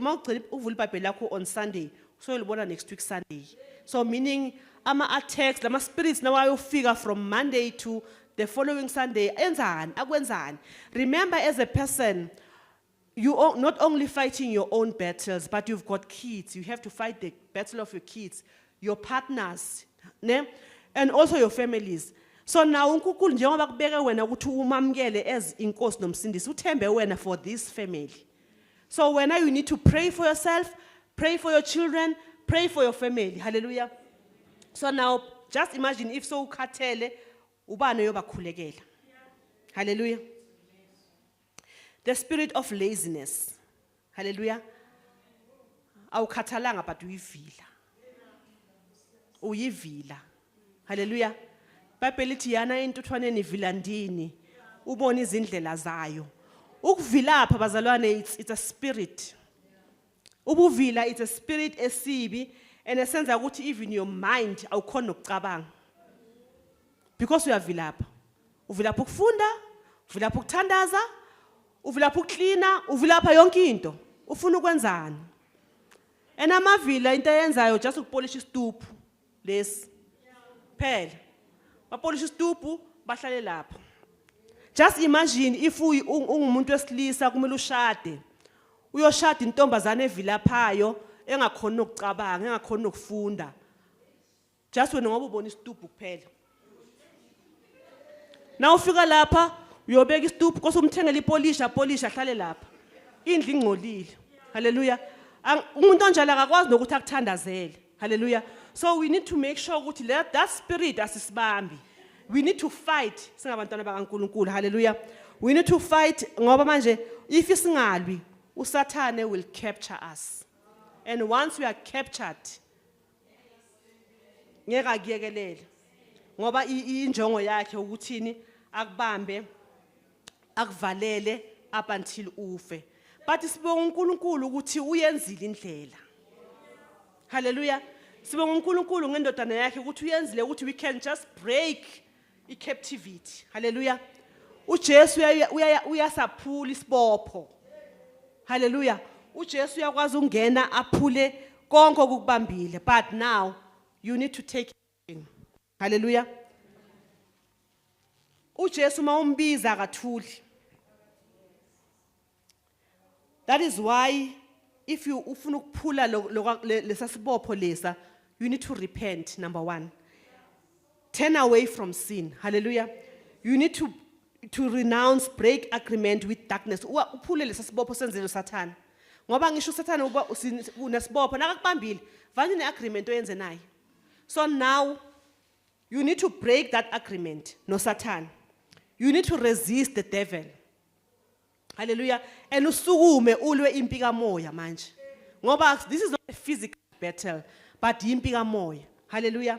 uvula iBhayibheli lakho on Sunday, so uyibona next week Sunday. So meaning attacks, lama spirits now ayofika from Monday to the following Sunday. Enzani akwenzani. Remember, as a person, you are not only fighting your own battles, but you've got kids. You have to fight the battle of your kids, your partners, ne? And also your families. So now uNkulunkulu njengoba kubeke wena ukuthi umamkele as inkosi nomsindisi, uthembe wena for this family. So when you need to pray for yourself, pray for your children, pray for your family. Hallelujah. So now just imagine if so ukhathele ubani yobakhulekela. Hallelujah. The spirit of laziness. Hallelujah. Awukhathalanga but uyivila. Hallelujah. Bible lithi yana intuthwaneni vilandini ubone izindlela zayo. Ukuvila apha bazalwane it's a spirit. Ubuvila it's a spirit esibi and esenza ukuthi even your mind awukhona ukucabanga. Because uyavila apha. uvilapha ukufunda, uvilapha ukuthandaza, uvilapha ukuklina, uvilapha yonke into. Ufuna ukwenzani? Enamavila into eyenzayo just ukupolisha isitupu lesi. Phela. Bapolisha isitupu bahlale lapha. Just imagine if ungumuntu wesilisa kumele ushade. Uyoshada intombazane evilaphayo engakhona ukucabanga, engakhona ukufunda. Just wena ngoba ubona isitupu kuphela. Na ufika lapha uyobeka isitupu kose umthengele ipolisha ahlale lapha. Indlu ingcolile. Hallelujah. Umuntu onjalo akakwazi nokuthi akuthandazele. Hallelujah. So we need to make sure ukuthi that spirit asisibambi. We need to fight singabantwana bakaNkulunkulu. Hallelujah. We need to fight ngoba manje if isingalwi uSathane will capture us. And once we are captured ngeke akuyekelele. Ngoba injongo yakhe ukuthini akubambe akuvalele up until ufe. But sibonga uNkulunkulu ukuthi uyenzile indlela. Hallelujah. Sibonga uNkulunkulu ngendodana yakhe ukuthi uyenzile ukuthi we can just break captivity. Hallelujah. uJesu uyasaphula isibopho. Hallelujah. uJesu uyakwazi ungena aphule konke okubambile, but now you need to take action. Hallelujah. uJesu mawumbiza akathuli. That is why if you ufuna ukuphula lesasibopho lesa, you need to repent. Number 1, turn away from sin. Hallelujah. You need to renounce, break agreement with darkness. Uphule lesasibopho senzele uSathane. Ngoba ngisho uSathane uba unesibopho nakakubambile, vanje neagreement oyenze naye. So now you need to break that agreement no Satan. You need to resist the devil. Hallelujah. And usukume ulwe impi kamoya manje. Ngoba this is not a physical battle, but impi kamoya. Hallelujah.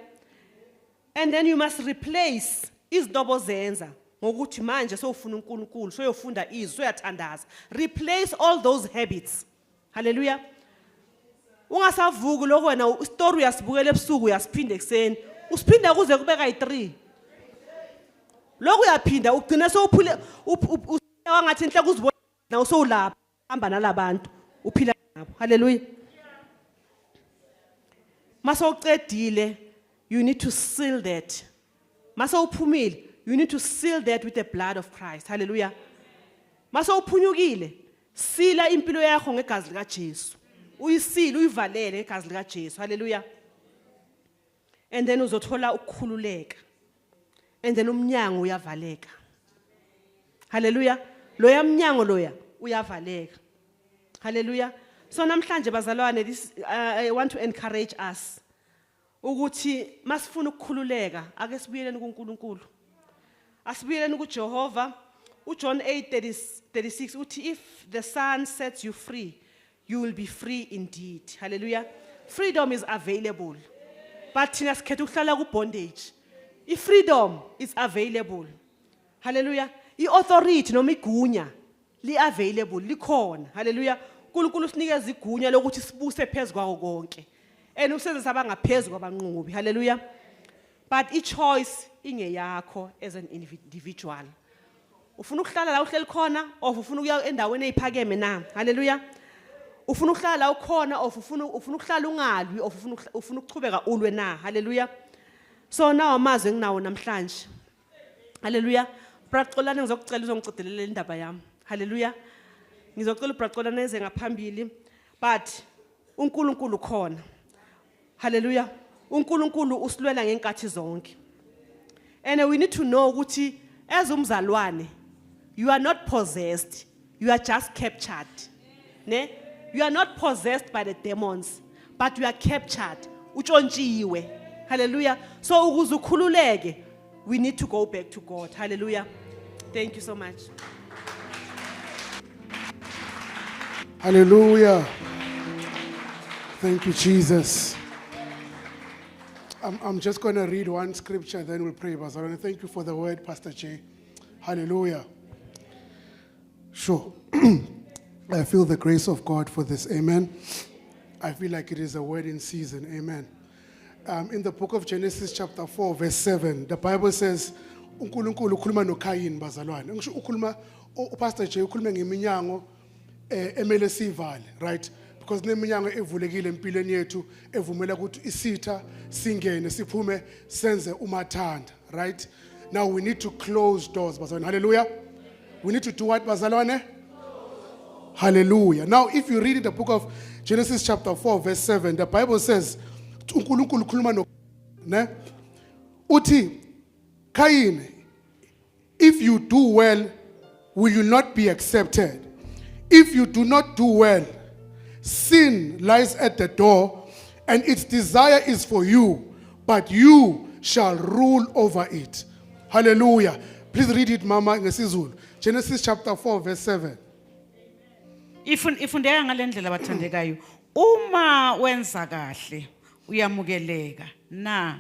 And then you must replace izidobo zenza ngokuthi manje sowufuna uNkulunkulu, soyofunda izwi, soyathandaza. Replace all those habits. Hallelujah. Ungasavuki lokho wena story uyasibukela ebusuku uyasiphinda ekseni. Usiphinda kuze kube kayi3. Lokho uyaphinda ugcina sowuphule wangathi inhle kuzibona nawo sowulapha hamba nalabantu uphila nabo. Hallelujah. Mase uqedile, you need to seal that. Mase uphumile, you need to seal that with the blood of Christ. Hallelujah. Mase uphunyukile, sila impilo yakho ngegazi lika Jesu. Uyisile uyivalele ngegazi lika Jesu. Hallelujah. And then uzothola ukukhululeka. And then umnyango uyavaleka. Hallelujah. Loya mnyango loya uyavaleka. Hallelujah. So namhlanje bazalwane, I want to encourage us ukuthi masifuna ukukhululeka ake sibuyeleni kuNkulunkulu. Asibuyeleni kuJehova. uJohn 8:36 uthi if the Son sets you free, you will be free indeed. Hallelujah. Freedom is available. But thina sikhetha ukuhlala kubondage. Freedom is available. Hallelujah. I-authority noma igunya li-available, likhona. Hallelujah. uNkulunkulu usinikeza igunya lokuthi sibuse phezulu kwako konke. And usenze sabangaphezulu kwabanqobi. Hallelujah. But i-choice ingeyakho as an individual. Ufuna ukuhlala la uhleli khona or ufuna ukuya endaweni eziphakeme na? Hallelujah. Ufuna ukuhlala la ukhona or ufuna ukuhlala ungalwi or ufuna ukuchubeka ulwe na? Hallelujah. So now amazwi enginawo namhlanje. Hallelujah. Braqolana ngizokucela uzongicedelela indaba yami. Hallelujah. Ngizocela ubraqolana eze ngaphambili, but uNkulunkulu khona. Hallelujah. uNkulunkulu usilwela ngenkathi zonke. And we need to know ukuthi as umzalwane, you are not possessed, you are just captured. Ne? You are not possessed by the demons, but you are captured. Utshontshiwe. Hallelujah. So ukuze ukhululeke, we need to go back to God. Hallelujah. Thank you so much. Hallelujah. Thank you, Jesus. I'm just going to read one scripture, then we'll pray. Pastor. Thank you for the word, Pastor Jay. Hallelujah. Sure. I feel the grace of God for this. Amen. I feel like it is a word in season. Amen. In the book of Genesis chapter 4, verse 7, the Bible says, uNkulunkulu ukhuluma noKhayini bazalwane. Ngisho ukhuluma uPastor J ukhuluma ngeminyango emele sivale, right? Because neminyango evulekile empilweni yethu evumela ukuthi isitha singene siphume senze umathanda, right? Now we need to close doors bazalwane. Hallelujah. We need to do what bazalwane? Hallelujah. Now if you read in the book of Genesis chapter 4 verse 7, the Bible says uNkulunkulu ukhuluma no ne uthi Cain, if you do well, will you not be accepted? If you do not do well, sin lies at the door, and its desire is for you, but you shall rule over it. Hallelujah. Please read it, Mama, ngesizulu. Genesis chapter 4, verse 7. Ifundeka ngalendlela bathandekayo. Uma wenza kahle, uyamukeleka. Na.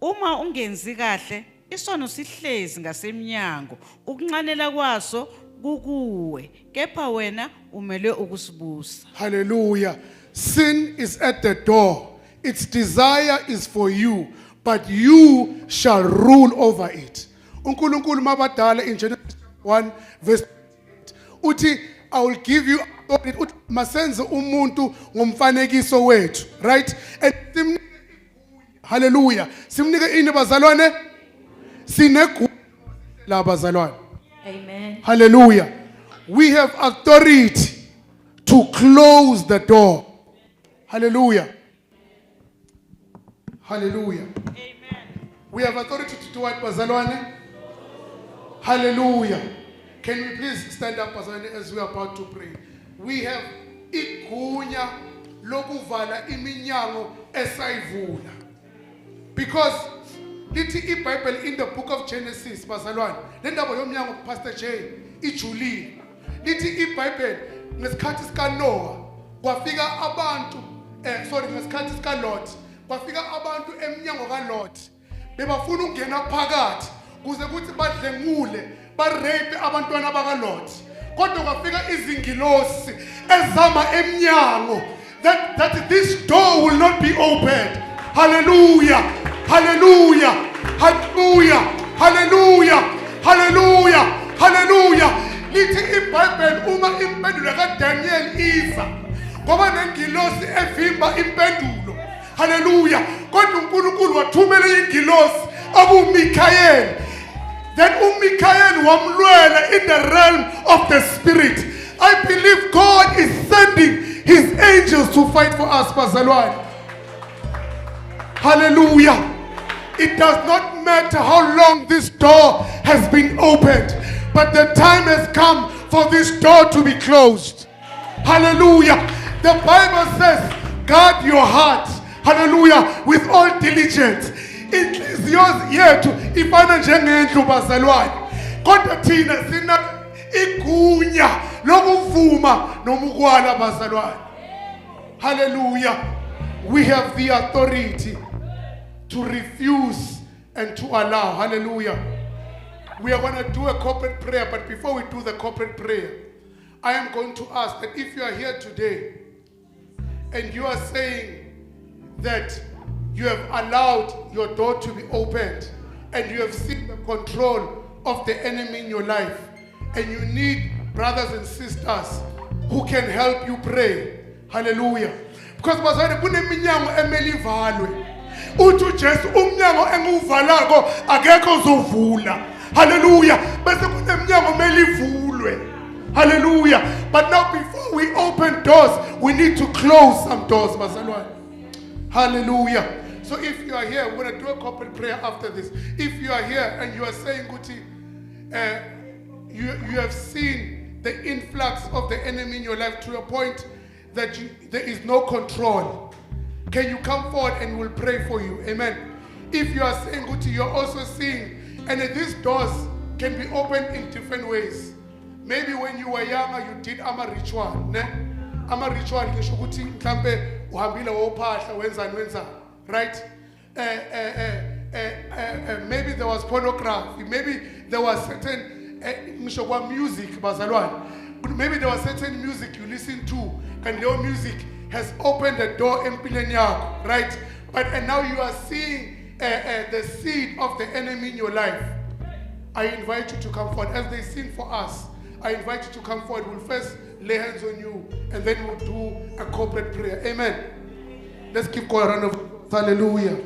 Uma ungenzi kahle, isono sihlezi ngasemnyango. Ukunqanela kwaso kukuwe. Kepha wena umele ukusibusa. Hallelujah. Sin is at the door. Its desire is for you, but you shall rule over it. uNkulunkulu mabadala in Genesis 1 verse 8. Uthi, I will give you authority. Uthi masenze umuntu ngomfanekiso wethu, right? And hallelujah. Simnike ini bazalwane? Sinegunya la bazalwane. Amen. Hallelujah. We have authority to close the door. Hallelujah. Hallelujah. Amen. We have authority to do what, bazalwane? Hallelujah. Can we please stand up, bazalwane, as we are about to pray? We have igunya lokuvala iminyango esayivula. Because lithi iBible in the book of Genesis, bazalwane, le ndaba yomnyango Pastor J ijulile. Lithi iBible ngesikhathi sikaNoah kwafika abantu ngesikhathi sikaLot kwafika abantu emnyango kaLot bebafuna ukungena phakathi kuze kuthi badlengule barape abantwana bakaLot. Kodwa kwafika izingilosi ezama emnyango that this door will not be opened. Hallelujah. Hallelujah. Hallelujah. Hallelujah. Hallelujah. Hallelujah. Lithi iBible uma impendulo kaDaniel iza ngoba nengilosi evimba impendulo. Hallelujah. Kodwa uNkulunkulu wathumela ingilosi akuMichael. Then uMichael wamlwela in the realm of the spirit. I believe God is sending his angels to fight for us, bazalwane. Hallelujah. It does not matter how long this door has been opened, but the time has come for this door to be closed. Hallelujah. The Bible says, guard your heart. Hallelujah. With all diligence. Inhliziyo yethu ifana njengendlu bazalwane. Kodwa thina sina igunya lokuvuma nomukwala bazalwane. Hallelujah. We have the authority to refuse and to allow. Hallelujah. We are going to do a corporate prayer, but before we do the corporate prayer, I am going to ask that if you are here today and you are saying that you have allowed your door to be opened and you have seen the control of the enemy in your life and you need brothers and sisters who can help you pray. Hallelujah. Because bazalwane kuneminyango emeli ivalwe. Uthi Jesu umnyango enguvalako akekho uzovula. Hallelujah. Bese kuneminyango emeli ivulwe. Hallelujah. But now before we open doors, we need to close some doors, bazalwane. Hallelujah. So if you are here, we're going to do a corporate prayer after this. If you are here and you are saying, Guti, you have seen the influx of the enemy in your life to a point that there is no control, can you come forward and we'll pray for you? Amen. If you are saying, Guti, you're also seeing, and these doors can be opened in different ways. Maybe when you were younger, you did ama ritual. Ne? Ama ritual, ngisho ukuthi mhlambe uhambile wophahla wenzani. Right? Maybe there was pornography. Maybe there was certain music, bazalwane. Maybe there was certain music you listen to, and your music has opened the door empileni yakho, right? And now you are seeing the seed of the enemy in your life, I invite you to come forward. As they sing for us, I invite you to come forward. We'll first lay hands on you, and then we'll do a corporate prayer. Amen. Let's keep going around of hallelujah.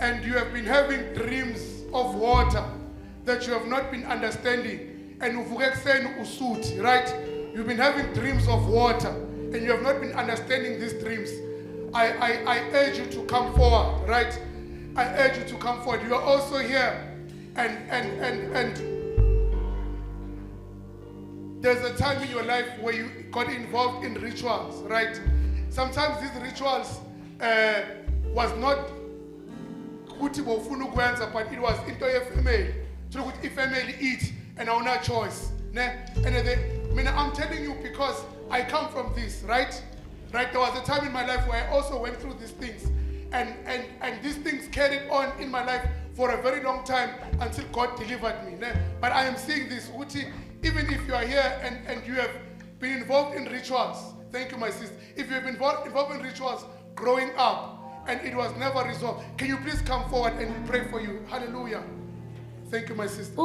And you have been having dreams of water that you have not been understanding, and right? You've been having dreams of water and you have not been understanding these dreams. I urge you to come forward, right? I urge you to come forward. You are also here, and there's a time in your life where you got involved in rituals, right? Sometimes these rituals was not but it was into your family. So if family eat and I not choice. And I'm telling you because I come from this, right? Right? There was a time in my life where I also went through these things. And these things carried on in my life for a very long time until God delivered me. But I am seeing this, even if you are here and you have been involved in rituals, thank you, my sister. If you have been involved in rituals growing up and it was never resolved, can you please come forward and we pray for you? Hallelujah. Thank you, my sister.